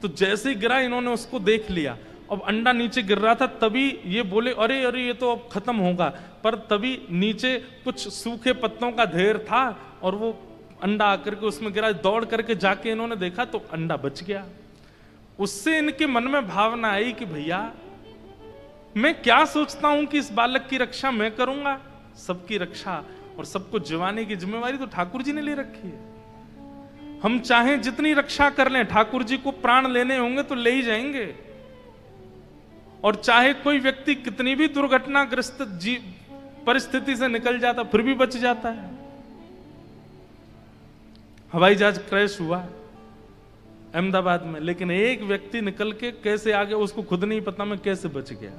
तो जैसे ही गिरा इन्होंने उसको देख लिया। अब अंडा नीचे गिर रहा था, तभी ये बोले अरे अरे ये तो अब खत्म होगा। पर तभी नीचे कुछ सूखे पत्तों का ढेर था और वो अंडा आकर के उसमें गिरा। दौड़ करके जाके इन्होंने देखा तो अंडा बच गया। उससे इनके मन में भावना आई कि भैया मैं क्या सोचता हूं कि इस बालक की रक्षा मैं करूंगा। सबकी रक्षा और सबको जिवाने की जिम्मेवारी तो ठाकुर जी ने ले रखी है। हम चाहें जितनी रक्षा कर लें, ठाकुर जी को प्राण लेने होंगे तो ले ही जाएंगे। और चाहे कोई व्यक्ति कितनी भी दुर्घटनाग्रस्त परिस्थिति से निकल जाता, फिर भी बच जाता है। हवाई जहाज क्रैश हुआ अहमदाबाद में, लेकिन एक व्यक्ति निकल के कैसे आ गया उसको खुद नहीं पता मैं कैसे बच गया।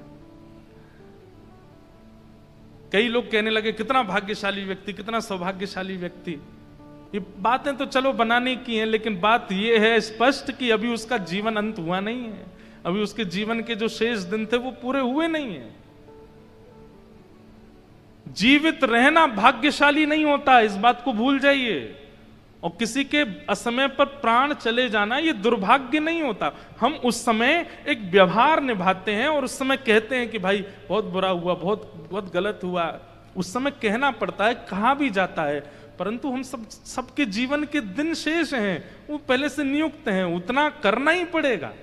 कई लोग कहने लगे कितना भाग्यशाली व्यक्ति, कितना सौभाग्यशाली व्यक्ति। ये बातें तो चलो बनाने की हैं, लेकिन बात ये है स्पष्ट कि अभी उसका जीवन अंत हुआ नहीं है, अभी उसके जीवन के जो शेष दिन थे वो पूरे हुए नहीं है। जीवित रहना भाग्यशाली नहीं होता, इस बात को भूल जाइए। और किसी के असमय पर प्राण चले जाना ये दुर्भाग्य नहीं होता। हम उस समय एक व्यवहार निभाते हैं और उस समय कहते हैं कि भाई बहुत बुरा हुआ, बहुत बहुत गलत हुआ। उस समय कहना पड़ता है, कहा भी जाता है, परंतु हम सबके जीवन के दिन शेष हैं, वो पहले से नियुक्त हैं, उतना करना ही पड़ेगा।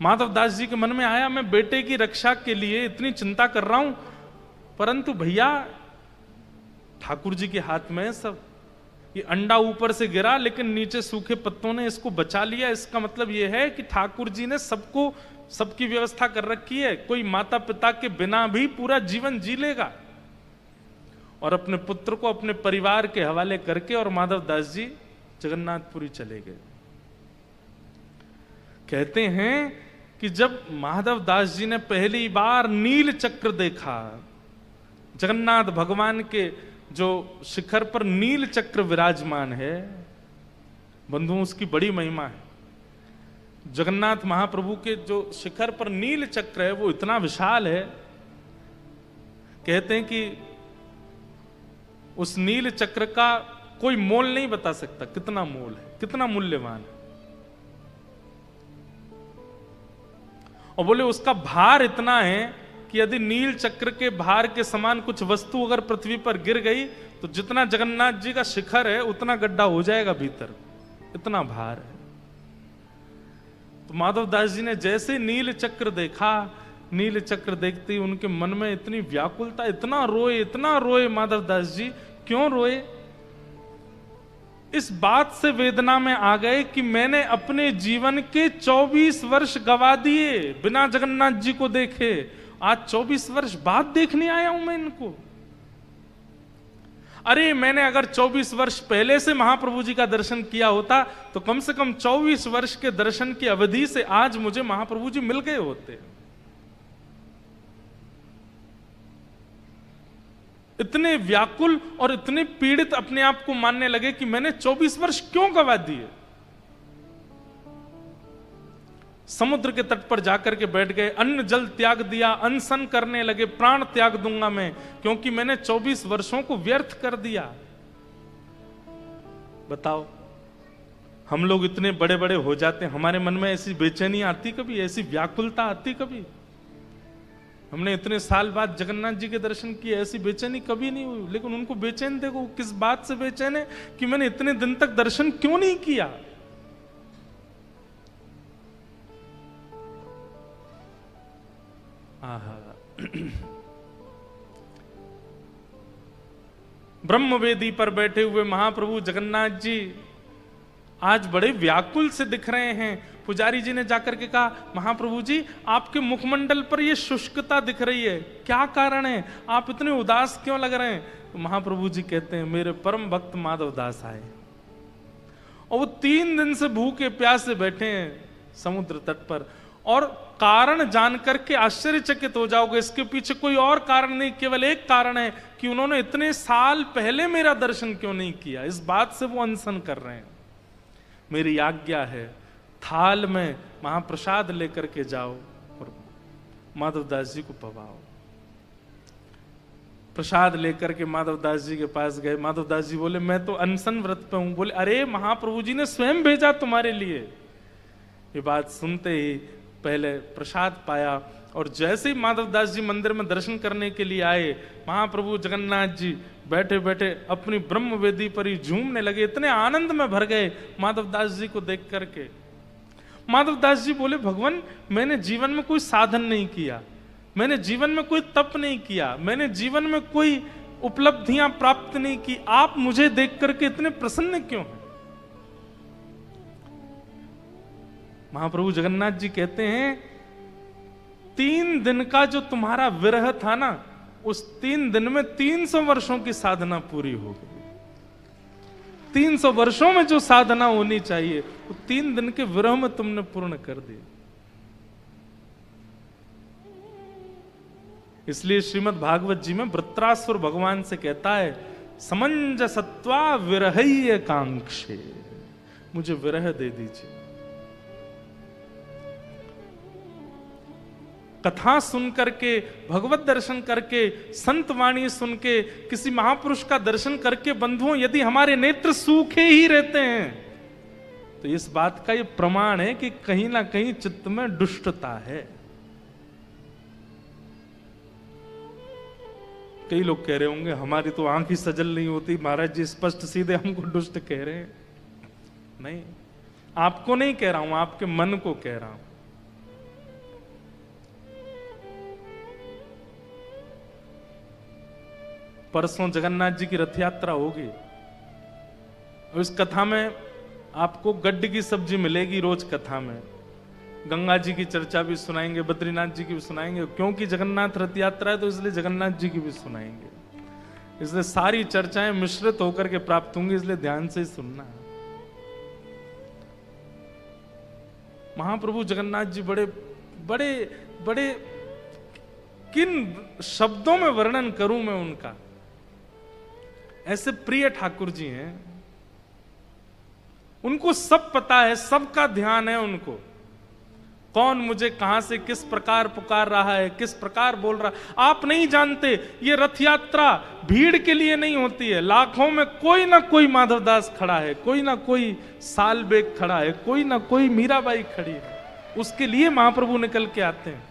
माधवदास जी के मन में आया मैं बेटे की रक्षा के लिए इतनी चिंता कर रहा हूं, परंतु भैया ठाकुर जी के हाथ में सब। ये अंडा ऊपर से गिरा लेकिन नीचे सूखे पत्तों ने इसको बचा लिया। इसका मतलब यह है कि ठाकुर जी ने सबको सबकी व्यवस्था कर रखी है। कोई माता पिता के बिना भी पूरा जीवन जी लेगा। और अपने पुत्र को अपने परिवार के हवाले करके और माधवदास जी जगन्नाथपुरी चले गए। कहते हैं कि जब माधवदास जी ने पहली बार नील चक्र देखा, जगन्नाथ भगवान के जो शिखर पर नील चक्र विराजमान है, बंधुओं उसकी बड़ी महिमा है। जगन्नाथ महाप्रभु के जो शिखर पर नील चक्र है वो इतना विशाल है, कहते हैं कि उस नील चक्र का कोई मोल नहीं बता सकता कितना मोल है, कितना मूल्यवान है। और बोले उसका भार इतना है कि यदि नील चक्र के भार के समान कुछ वस्तु अगर पृथ्वी पर गिर गई तो जितना जगन्नाथ जी का शिखर है उतना गड्ढा हो जाएगा भीतर, इतना भार है। तो माधवदास जी ने जैसे नील चक्र देखा, नील चक्र देखते ही उनके मन में इतनी व्याकुलता, इतना रोए माधवदास जी। क्यों रोए? इस बात से वेदना में आ गए कि मैंने अपने जीवन के 24 वर्ष गवा दिए बिना जगन्नाथ जी को देखे। आज 24 वर्ष बाद देखने आया हूं मैं इनको। अरे मैंने अगर 24 वर्ष पहले से महाप्रभु जी का दर्शन किया होता तो कम से कम 24 वर्ष के दर्शन की अवधि से आज मुझे महाप्रभु जी मिल गए होते। इतने व्याकुल और इतने पीड़ित अपने आप को मानने लगे कि मैंने 24 वर्ष क्यों गवा दिए। समुद्र के तट पर जाकर के बैठ गए, अन्न जल त्याग दिया, अनशन करने लगे, प्राण त्याग दूंगा मैं, क्योंकि मैंने 24 वर्षों को व्यर्थ कर दिया। बताओ, हम लोग इतने बड़े बड़े हो जाते हैं, हमारे मन में ऐसी बेचैनी आती कभी, ऐसी व्याकुलता आती कभी? हमने इतने साल बाद जगन्नाथ जी के दर्शन किए, ऐसी बेचैनी कभी नहीं हुई। लेकिन उनको बेचैन देखो, किस बात से बेचैन है कि मैंने इतने दिन तक दर्शन क्यों नहीं किया। ब्रह्मवेदी पर बैठे हुए महाप्रभु जगन्नाथ जी आज बड़े व्याकुल से दिख रहे हैं। पुजारी जी ने जाकर के कहा, महाप्रभु जी आपके मुखमंडल पर ये शुष्कता दिख रही है, क्या कारण है? आप इतने उदास क्यों लग रहे हैं? तो महाप्रभु जी कहते हैं, मेरे परम भक्त माधवदास आए और वो 3 दिन से भूखे प्यासे बैठे हैं समुद्र तट पर। और कारण जानकर के आश्चर्यचकित हो जाओगे, इसके पीछे कोई और कारण नहीं, केवल एक कारण है कि उन्होंने इतने साल पहले मेरा दर्शन क्यों नहीं किया। इस बात से वो अनशन कर रहे हैं। मेरी आज्ञा है, थाल में महाप्रसाद लेकर के जाओ और माधवदास जी को पवाओ। प्रसाद लेकर के माधवदास जी के पास गए। माधवदास जी बोले, मैं तो अनशन व्रत पे हूं। बोले, अरे महाप्रभु जी ने स्वयं भेजा तुम्हारे लिए। ये बात सुनते ही पहले प्रसाद पाया और जैसे ही माधवदास जी मंदिर में दर्शन करने के लिए आए, महाप्रभु जगन्नाथ जी बैठे बैठे अपनी ब्रह्म वेदी पर ही झूमने लगे, इतने आनंद में भर गए माधवदास जी को देख करके। माधवदास जी बोले, भगवान मैंने जीवन में कोई साधन नहीं किया, मैंने जीवन में कोई तप नहीं किया, मैंने जीवन में कोई उपलब्धियां प्राप्त नहीं की, आप मुझे देख करके इतने प्रसन्न क्यों हैं? महाप्रभु जगन्नाथ जी कहते हैं 3 दिन का जो तुम्हारा विरह था ना, उस 3 दिन में 300 वर्षों की साधना पूरी हो गई। 300 वर्षों में जो साधना होनी चाहिए वो 3 दिन के विरह में तुमने पूर्ण कर दी। इसलिए श्रीमद् भागवत जी में वृत्रासुर भगवान से कहता है, समंजसत्वा विरहय कांक्षे, मुझे विरह दे दीजिए। कथा सुन करके, भगवत दर्शन करके, संत वाणी सुन के, किसी महापुरुष का दर्शन करके बंधुओं यदि हमारे नेत्र सूखे ही रहते हैं तो इस बात का यह प्रमाण है कि कहीं ना कहीं चित्त में दुष्टता है। कई लोग कह रहे होंगे हमारी तो आंख ही सजल नहीं होती, महाराज जी स्पष्ट सीधे हमको दुष्ट कह रहे हैं। नहीं, आपको नहीं कह रहा हूं, आपके मन को कह रहा हूं। परसों जगन्नाथ जी की रथ यात्रा होगी और इस कथा में आपको गड्ढे की सब्जी मिलेगी रोज कथा में। गंगा जी की चर्चा भी सुनाएंगे, बद्रीनाथ जी की भी सुनाएंगे, क्योंकि जगन्नाथ रथ यात्रा है तो इसलिए जगन्नाथ जी की भी सुनाएंगे। इसलिए सारी चर्चाएं मिश्रित होकर के प्राप्त होंगी, इसलिए ध्यान से ही सुनना। महाप्रभु जगन्नाथ जी बड़े बड़े बड़े, किन शब्दों में वर्णन करूं मैं उनका, ऐसे प्रिय ठाकुर जी हैं। उनको सब पता है, सबका ध्यान है उनको, कौन मुझे कहां से किस प्रकार पुकार रहा है, किस प्रकार बोल रहा है। आप नहीं जानते, ये रथ यात्रा भीड़ के लिए नहीं होती है। लाखों में कोई ना कोई माधवदास खड़ा है, कोई ना कोई सालबेग खड़ा है, कोई ना कोई मीराबाई खड़ी है, उसके लिए महाप्रभु निकल के आते हैं।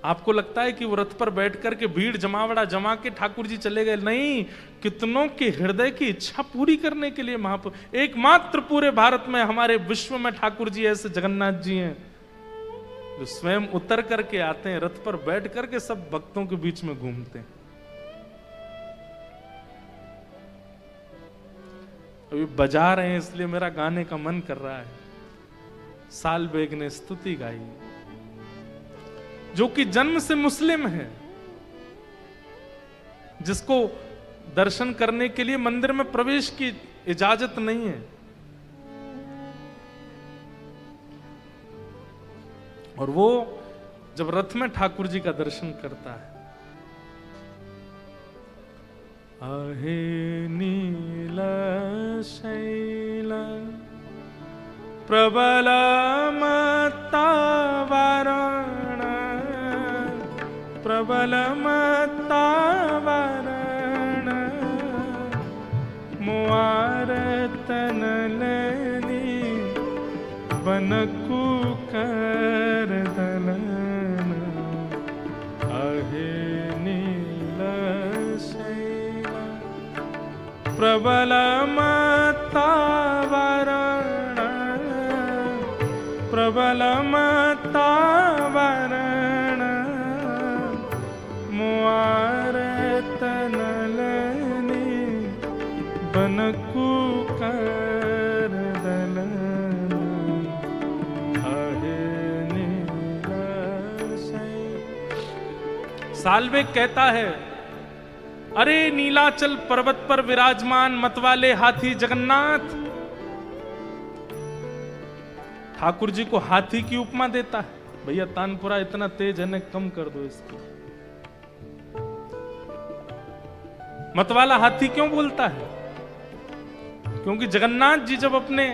आपको लगता है कि वो रथ पर बैठ करके भीड़ जमावड़ा जमा के ठाकुर जी चले गए? नहीं, कितनों के हृदय की इच्छा पूरी करने के लिए महाप्रभु, एकमात्र पूरे भारत में, हमारे विश्व में ठाकुर जी ऐसे जगन्नाथ जी हैं जो स्वयं उतर करके आते हैं, रथ पर बैठ करके सब भक्तों के बीच में घूमते हैं। अभी बजा रहे हैं इसलिए मेरा गाने का मन कर रहा है। सालबेग ने स्तुति गाई, जो कि जन्म से मुस्लिम है, जिसको दर्शन करने के लिए मंदिर में प्रवेश की इजाजत नहीं है, और वो जब रथ में ठाकुर जी का दर्शन करता है, आहे नील शैल प्रबल मत्तावरण, प्रबल मत्तावरण, मुआरतन लेनी बनकु कर दलन, आहे नील शैल प्रबल मत्तावरण, प्रबल मत्तावरण, मुआरतन लेनी बनकु कर दलन, आहे नील शैल। सालबेग कहता है, अरे नीलाचल पर्वत पर विराजमान मतवाले हाथी जगन्नाथ। ठाकुर जी को हाथी की उपमा देता है। भैया तानपुरा इतना तेज है, कम कर दो इसको। मतवाला हाथी क्यों बोलता है? क्योंकि जगन्नाथ जी जब अपने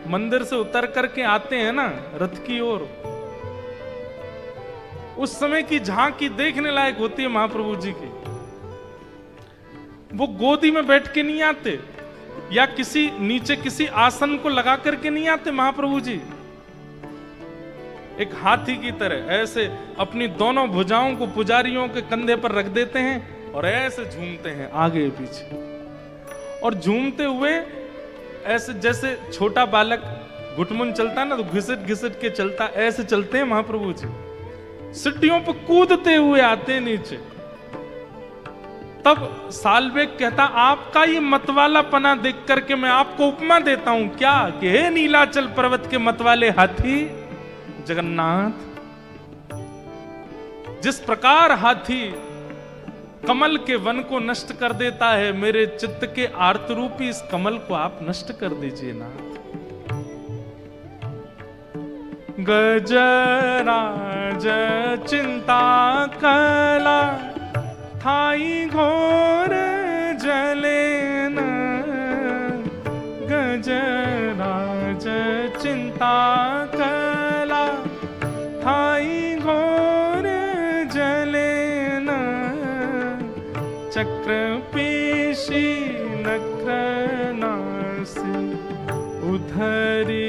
मंदिर से उतर करके आते हैं ना रथ की ओर, उस समय की झांकी देखने लायक होती है महाप्रभु जी की। वो गोदी में बैठ के नहीं आते या किसी नीचे किसी आसन को लगा करके नहीं आते महाप्रभु जी। एक हाथी की तरह ऐसे अपनी दोनों भुजाओं को पुजारियों के कंधे पर रख देते हैं और ऐसे झूमते हैं आगे पीछे, और झूमते हुए ऐसे जैसे छोटा बालक घुटमुन चलता ना तो घिसट घिसट के चलता, ऐसे चलते हैं महाप्रभु जी। सीढ़ियों पर कूदते हुए आते हैं नीचे, तब साल्वेग कहता, आपका ये मतवाला पना देख करके मैं आपको उपमा देता हूं क्या, कि हे नीलाचल पर्वत के मतवाले हाथी जगन्नाथ, जिस प्रकार हाथी कमल के वन को नष्ट कर देता है, मेरे चित्त के आर्त रूपी इस कमल को आप नष्ट कर दीजिए नाथ। गजराज चिंता कला थाई घोर जले न, गजराज चिंता कला थाई घोर जले न, चक्र पेशी नक्र नासी उधरी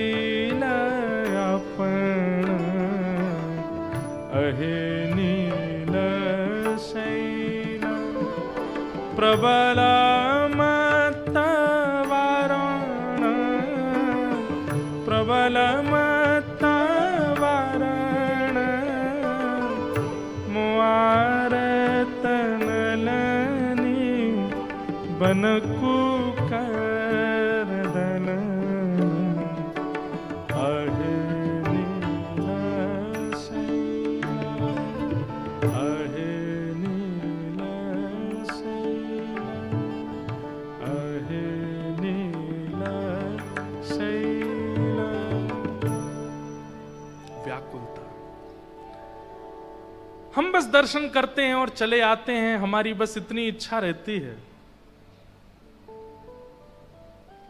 अहे नील शैल प्रबल मत वारण, प्रबल मत वारण, मुआरत नलनी बनकु करदन, अहे हम बस दर्शन करते हैं और चले आते हैं, हमारी बस इतनी इच्छा रहती है।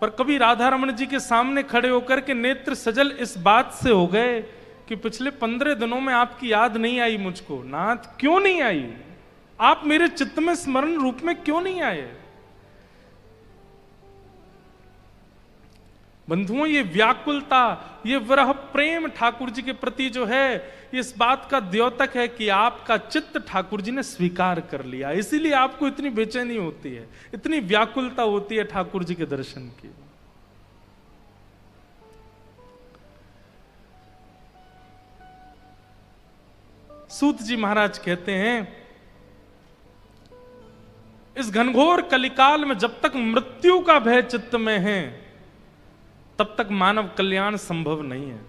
पर कभी राधा रमण जी के सामने खड़े होकर के नेत्र सजल इस बात से हो गए कि पिछले 15 दिनों में आपकी याद नहीं आई मुझको। नाथ क्यों नहीं आई? आप मेरे चित्त में स्मरण रूप में क्यों नहीं आए? बंधुओं, ये व्याकुलता, ये विरह प्रेम ठाकुर जी के प्रति जो है, इस बात का द्योतक है कि आपका चित्त ठाकुर जी ने स्वीकार कर लिया। इसीलिए आपको इतनी बेचैनी होती है, इतनी व्याकुलता होती है ठाकुर जी के दर्शन की। सूत जी महाराज कहते हैं, इस घनघोर कलिकाल में जब तक मृत्यु का भय चित्त में है, तब तक मानव कल्याण संभव नहीं है।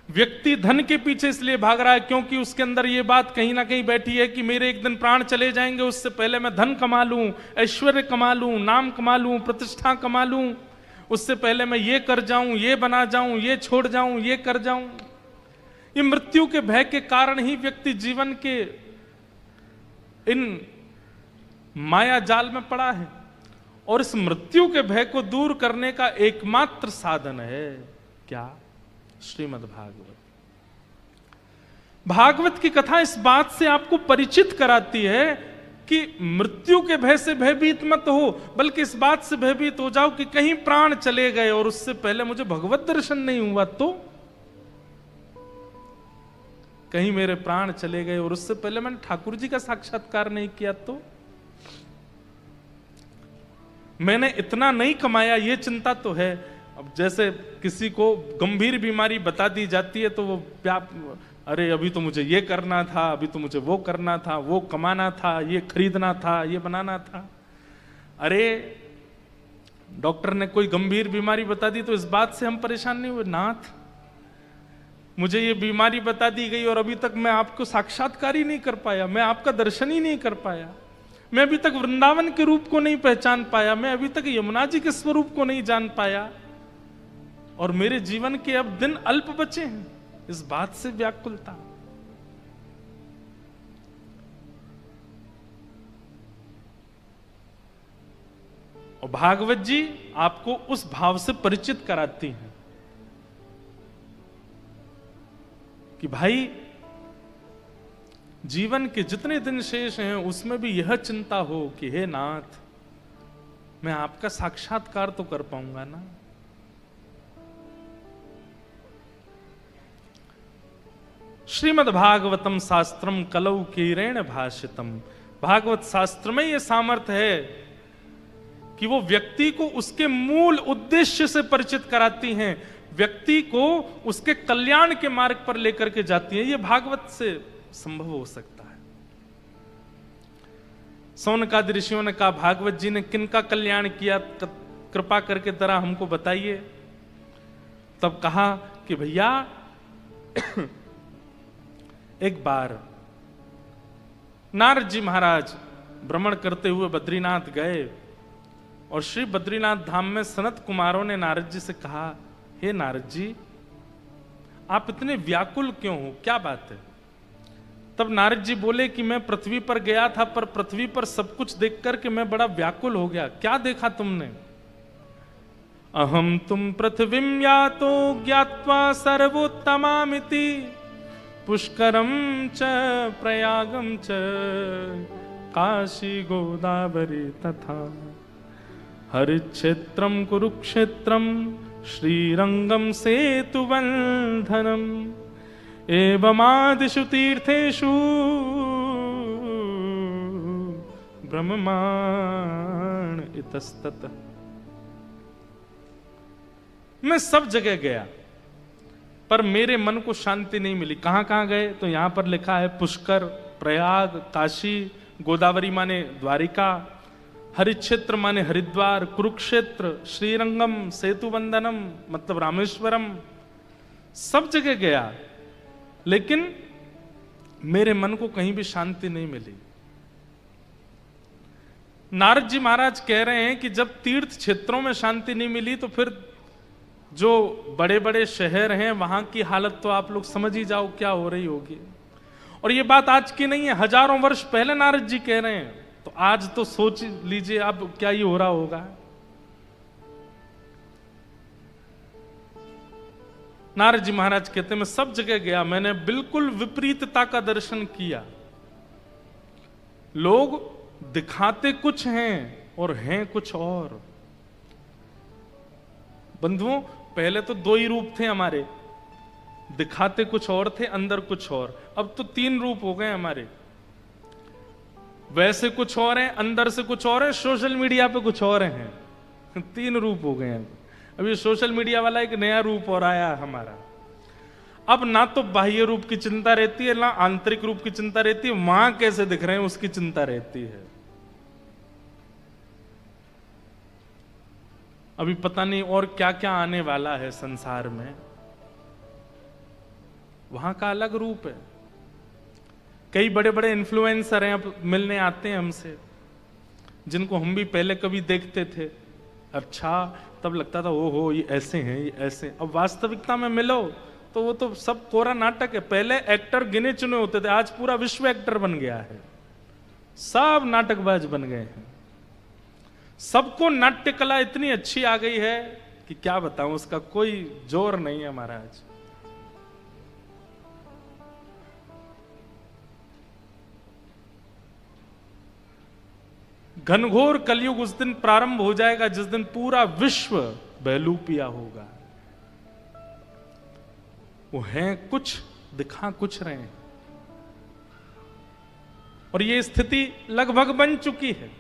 व्यक्ति धन के पीछे इसलिए भाग रहा है क्योंकि उसके अंदर यह बात कहीं ना कहीं बैठी है कि मेरे एक दिन प्राण चले जाएंगे, उससे पहले मैं धन कमा लूं, ऐश्वर्य कमा लूं, नाम कमा लूं, प्रतिष्ठा कमा लूं, उससे पहले मैं ये कर जाऊं, ये बना जाऊं, ये छोड़ जाऊं, ये कर जाऊं। ये मृत्यु के भय के कारण ही व्यक्ति जीवन के इन माया जाल में पड़ा है। और इस मृत्यु के भय को दूर करने का एकमात्र साधन है क्या? श्रीमद् भागवत। भागवत की कथा इस बात से आपको परिचित कराती है कि मृत्यु के भय से भयभीत मत हो, बल्कि इस बात से भयभीत हो जाओ कि कहीं प्राण चले गए और उससे पहले मुझे भगवत दर्शन नहीं हुआ तो, कहीं मेरे प्राण चले गए और उससे पहले मैंने ठाकुर जी का साक्षात्कार नहीं किया तो, मैंने इतना नहीं कमाया, ये चिंता तो है। अब जैसे किसी को गंभीर बीमारी बता दी जाती है तो वो अरे अभी तो मुझे ये करना था, अभी तो मुझे वो करना था, वो कमाना था, ये खरीदना था, ये बनाना था। अरे डॉक्टर ने कोई गंभीर बीमारी बता दी तो इस बात से हम परेशान नहीं हुए, नाथ मुझे ये बीमारी बता दी गई और अभी तक मैं आपको साक्षात्कार ही नहीं कर पाया, मैं आपका दर्शन ही नहीं कर पाया, मैं अभी तक वृंदावन के रूप को नहीं पहचान पाया, मैं अभी तक यमुना जी के स्वरूप को नहीं जान पाया और मेरे जीवन के अब दिन अल्प बचे हैं, इस बात से व्याकुलता। और भागवत जी आपको उस भाव से परिचित कराती हैं कि भाई जीवन के जितने दिन शेष हैं उसमें भी यह चिंता हो कि हे नाथ, मैं आपका साक्षात्कार तो कर पाऊंगा ना। श्रीमद् भागवतम शास्त्रम कलौ कीरेण भाषितम। भागवत शास्त्र में यह सामर्थ्य है कि वो व्यक्ति को उसके मूल उद्देश्य से परिचित कराती हैं, व्यक्ति को उसके कल्याण के मार्ग पर लेकर के जाती है। यह भागवत से संभव हो सकता है। सौनकादि ऋषियों ने कहा भागवत जी ने किनका कल्याण किया, कृपा करके जरा हमको बताइए। तब कहा कि भैया एक बार नारद जी महाराज भ्रमण करते हुए बद्रीनाथ गए और श्री बद्रीनाथ धाम में सनत कुमारों ने नारद जी से कहा, हे नारद जी आप इतने व्याकुल क्यों हो, क्या बात है? तब नारद जी बोले कि मैं पृथ्वी पर गया था, पर पृथ्वी पर सब कुछ देख करके मैं बड़ा व्याकुल हो गया। क्या देखा तुमने? अहम तुम पृथ्वीम यातो ज्ञात्वा सर्वोत्तमामिति पुष्करम च प्रयागम च काशी गोदावरी तथा हरिक्षेत्रम कुरुक्षेत्रम श्रीरंगम सेतुबंधनम एवमादिषु तीर्थेषु ब्रह्माण इतस्ततः। मैं सब जगह गया पर मेरे मन को शांति नहीं मिली। कहां कहां गए? तो यहां पर लिखा है पुष्कर, प्रयाग, काशी, गोदावरी माने द्वारिका, हरिक्षेत्र माने हरिद्वार, कुरुक्षेत्र, श्रीरंगम, सेतुबंधनम मतलब रामेश्वरम, सब जगह गया लेकिन मेरे मन को कहीं भी शांति नहीं मिली। नारद जी महाराज कह रहे हैं कि जब तीर्थ क्षेत्रों में शांति नहीं मिली तो फिर जो बड़े बड़े शहर हैं वहां की हालत तो आप लोग समझ ही जाओ क्या हो रही होगी। और ये बात आज की नहीं है, हजारों वर्ष पहले नारद जी कह रहे हैं, तो आज तो सोच लीजिए अब क्या ये हो रहा होगा। नारद जी महाराज कहते मैं सब जगह गया, मैंने बिल्कुल विपरीतता का दर्शन किया। लोग दिखाते कुछ हैं और हैं कुछ और। बंधुओं पहले तो दो ही रूप थे हमारे, दिखाते कुछ और थे, अंदर कुछ और। अब तो तीन रूप हो गए हमारे, वैसे कुछ और हैं, अंदर से कुछ और है, सोशल मीडिया पे कुछ और हैं। तीन रूप हो गए हैं। अभी सोशल मीडिया वाला एक नया रूप और आया हमारा। अब ना तो बाह्य रूप की चिंता रहती है ना आंतरिक रूप की चिंता रहती है, वहां कैसे दिख रहे हैं उसकी चिंता रहती है। अभी पता नहीं और क्या क्या आने वाला है संसार में, वहां का अलग रूप है। कई बड़े बड़े इन्फ्लुएंसर हैं अब मिलने आते हैं हमसे, जिनको हम भी पहले कभी देखते थे, अच्छा तब लगता था ओ हो ये ऐसे हैं ये ऐसे। अब वास्तविकता में मिलो तो वो तो सब कोरा नाटक है। पहले एक्टर गिने चुने होते थे, आज पूरा विश्व एक्टर बन गया है, सब नाटकबाज बन गए हैं। सबको नाट्य कला इतनी अच्छी आ गई है कि क्या बताऊं, उसका कोई जोर नहीं है महाराज। घनघोर कलयुग उस दिन प्रारंभ हो जाएगा जिस दिन पूरा विश्व बहलूपिया होगा। वो हैं कुछ, दिखा कुछ रहे हैं, और ये स्थिति लगभग बन चुकी है।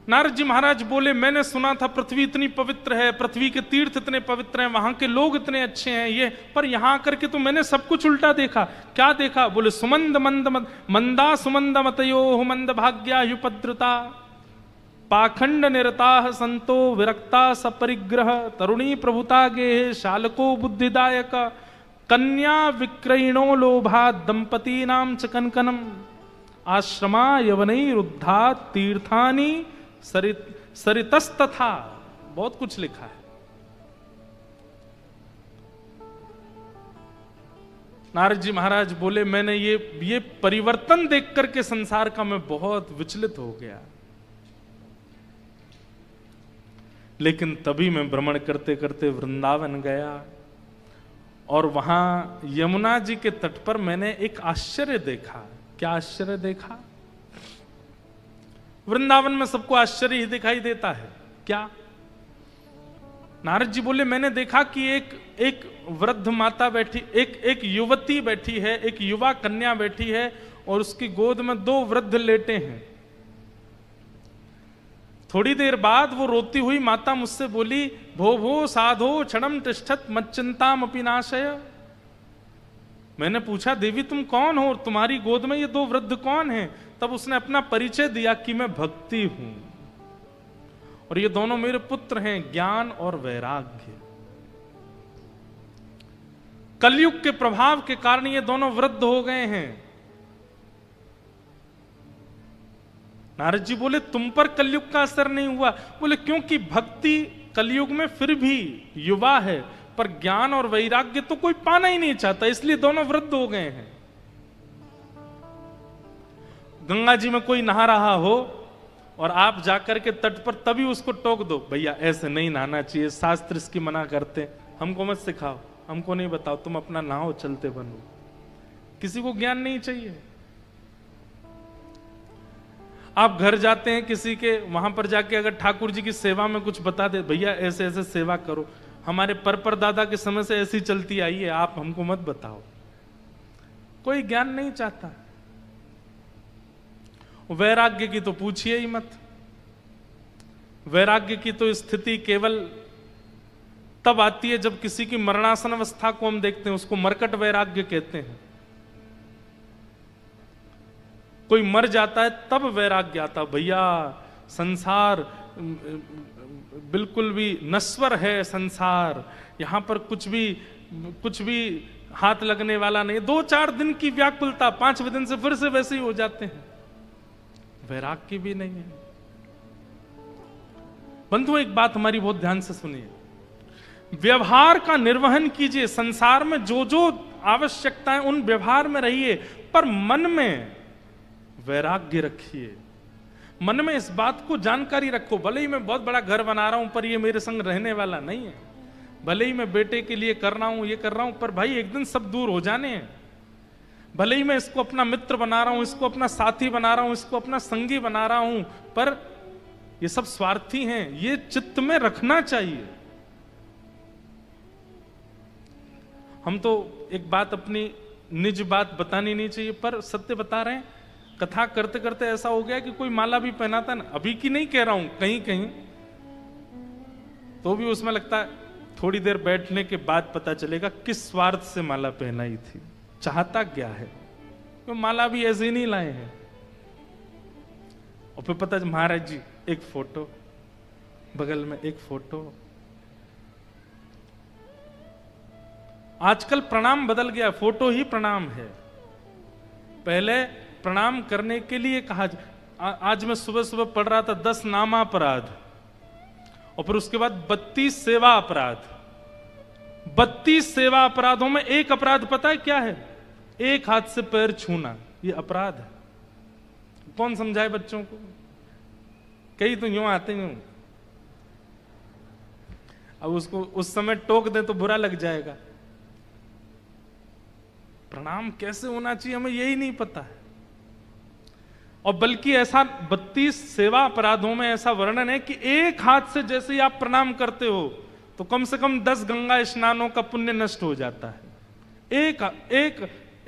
नारद जी महाराज बोले मैंने सुना था पृथ्वी इतनी पवित्र है, पृथ्वी के तीर्थ इतने पवित्र हैं, वहां के लोग इतने अच्छे हैं, ये पर यहां आकर के तो मैंने सब कुछ उल्टा देखा। क्या देखा? बोले सुमंद मंद मंदा सुमंद मतयो मंद भाग्या युपद्रता पाखंड निरता संतो विरक्ता सपरिग्रह तरुणी प्रभुता गे शालको बुद्धिदायक कन्या विक्रयणो लोभा दंपती नाम च कनकनम आश्रमा यवनैरुद्धा तीर्थानि सरितस्तथा। बहुत कुछ लिखा है। नारद जी महाराज बोले मैंने ये परिवर्तन देख करके संसार का मैं बहुत विचलित हो गया। लेकिन तभी मैं भ्रमण करते करते वृंदावन गया और वहां यमुना जी के तट पर मैंने एक आश्चर्य देखा। क्या आश्चर्य देखा? वृंदावन में सबको आश्चर्य ही दिखाई देता है क्या? नारद जी बोले मैंने देखा कि एक वृद्ध माता बैठी, एक युवती बैठी है, एक युवा कन्या बैठी है और उसकी गोद में दो वृद्ध लेटे हैं। थोड़ी देर बाद वो रोती हुई माता मुझसे बोली भो भो साधो क्षणम तिष्ठत मच्चिंताम अपि नाशय। मैंने पूछा देवी तुम कौन हो, तुम्हारी गोद में ये दो वृद्ध कौन हैं? तब उसने अपना परिचय दिया कि मैं भक्ति हूं और ये दोनों मेरे पुत्र हैं, ज्ञान और वैराग्य। कलयुग के प्रभाव के कारण ये दोनों वृद्ध हो गए हैं। नारद जी बोले तुम पर कलयुग का असर नहीं हुआ? बोले क्योंकि भक्ति कलयुग में फिर भी युवा है, पर ज्ञान और वैराग्य तो कोई पाना ही नहीं चाहता, इसलिए दोनों वृद्ध हो गए हैं। गंगा जी में कोई नहा रहा हो और आप जाकर के तट पर तभी उसको टोक दो, भैया ऐसे नहीं नहाना चाहिए, शास्त्र इसकी मना करते, हमको मत सिखाओ, हमको नहीं बताओ, तुम अपना नहाओ चलते बनो। किसी को ज्ञान नहीं चाहिए। आप घर जाते हैं किसी के, वहां पर जाके अगर ठाकुर जी की सेवा में कुछ बता दे, भैया ऐसे ऐसे सेवा करो, हमारे परदादा के समय से ऐसी चलती आई है, आप हमको मत बताओ। कोई ज्ञान नहीं चाहता। वैराग्य की तो पूछिए ही मत। वैराग्य की तो स्थिति केवल तब आती है जब किसी की मरणासन अवस्था को हम देखते हैं, उसको मरकट वैराग्य कहते हैं। कोई मर जाता है तब वैराग्य आता, भैया संसार बिल्कुल भी नश्वर है, संसार यहां पर कुछ भी हाथ लगने वाला नहीं। 2-4 दिन की व्याकुलता, 5वें दिन से फिर से वैसे ही हो जाते हैं। वैराग्य भी नहीं है। बंधुओं एक बात हमारी बहुत ध्यान से सुनिए, व्यवहार का निर्वहन कीजिए, संसार में जो जो आवश्यकताएं उन व्यवहार में रहिए, पर मन में वैराग्य रखिए। मन में इस बात को जानकारी रखो, भले ही मैं बहुत बड़ा घर बना रहा हूं पर ये मेरे संग रहने वाला नहीं है, भले ही मैं बेटे के लिए कर रहा हूं, ये कर रहा हूं, पर भाई एक दिन सब दूर हो जाने हैं। भले ही मैं इसको अपना मित्र बना रहा हूं, इसको अपना साथी बना रहा हूं, इसको अपना संगी बना रहा हूं, पर ये सब स्वार्थी हैं, ये चित्त में रखना चाहिए। हम तो एक बात, अपनी निज बात बतानी नहीं चाहिए, पर सत्य बता रहे हैं। कथा करते करते ऐसा हो गया कि कोई माला भी पहनाता ना, अभी की नहीं कह रहा हूं, कहीं कहीं तो भी उसमें लगता है थोड़ी देर बैठने के बाद पता चलेगा किस स्वार्थ से माला पहनाई थी, चाहता क्या है। तो माला भी ऐसे ही नहीं लाए हैं। और फिर पता महाराज जी एक फोटो, बगल में एक फोटो। आजकल प्रणाम बदल गया, फोटो ही प्रणाम है। पहले प्रणाम करने के लिए कहा, आज मैं सुबह सुबह पढ़ रहा था 10 नामापराध और फिर उसके बाद 32 सेवा अपराध। 32 सेवा अपराधों में एक अपराध पता है क्या है? एक हाथ से पैर छूना, ये अपराध है। कौन समझाए बच्चों को? कई तो यूं आते हैं, अब उसको उस समय टोक दे तो बुरा लग जाएगा। प्रणाम कैसे होना चाहिए हमें यही नहीं पता है। और बल्कि ऐसा 32 सेवा अपराधों में ऐसा वर्णन है कि एक हाथ से जैसे ही आप प्रणाम करते हो तो कम से कम 10 गंगा स्नानों का पुण्य नष्ट हो जाता है।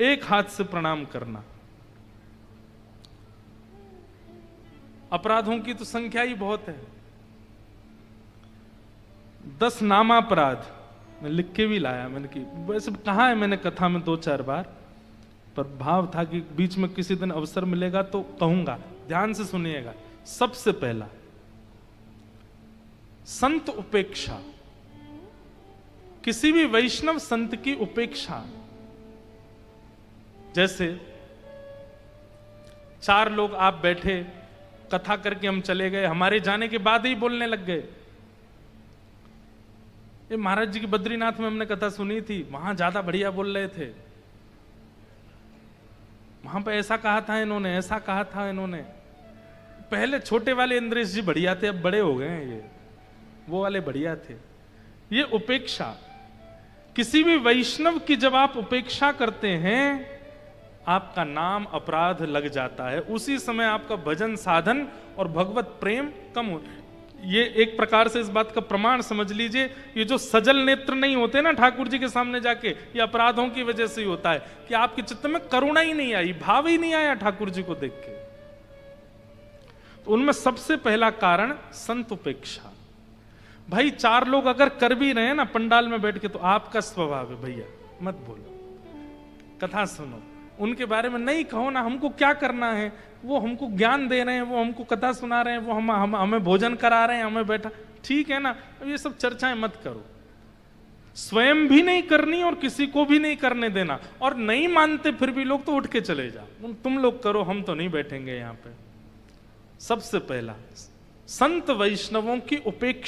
एक हाथ से प्रणाम करना। अपराधों की तो संख्या ही बहुत है। 10 नामापराध मैं लिख के भी लाया, मैंने कि वैसे कहा है मैंने कथा में 2-4 बार, पर भाव था कि बीच में किसी दिन अवसर मिलेगा तो कहूंगा। ध्यान से सुनिएगा। सबसे पहला, संत उपेक्षा। किसी भी वैष्णव संत की उपेक्षा। जैसे 4 लोग आप बैठे, कथा करके हम चले गए, हमारे जाने के बाद ही बोलने लग गए। ये महाराज जी की बद्रीनाथ में हमने कथा सुनी थी, वहां ज्यादा बढ़िया बोल रहे थे, वहां पे ऐसा कहा था इन्होंने, ऐसा कहा था इन्होंने। पहले छोटे वाले इंद्रेश जी बढ़िया थे, अब बड़े हो गए हैं ये, वो वाले बढ़िया थे। ये उपेक्षा। किसी भी वैष्णव की जब आप उपेक्षा करते हैं, आपका नाम अपराध लग जाता है। उसी समय आपका भजन साधन और भगवत प्रेम कम हो। ये एक प्रकार से इस बात का प्रमाण समझ लीजिए, ये जो सजल नेत्र नहीं होते ना ठाकुर जी के सामने जाके, ये अपराधों की वजह से ही होता है कि आपके चित्त में करुणा ही नहीं आई, भाव ही नहीं आया ठाकुर जी को देख के। तो उनमें सबसे पहला कारण संत उपेक्षा। भाई 4 लोग अगर कर भी रहे हैं ना पंडाल में बैठ के, तो आपका स्वभाव है भैया मत बोलो, कथा सुनो, उनके बारे में नहीं कहो ना हमको क्या करना है, वो हमको ज्ञान दे रहे हैं, वो हमको कथा सुना रहे हैं, वो हमें भोजन करा रहे हैं, हमें बैठा, ठीक है ना, अब ये सब चर्चाएं मत करो। स्वयं भी नहीं करनी और किसी को भी नहीं करने देना, और नहीं मानते फिर भी लोग तो उठ के चले जाओ, तुम लोग करो, हम तो नहीं बैठेंगे यहाँ पे। सबसे पहला संत वैष्णवों की उपेक्षा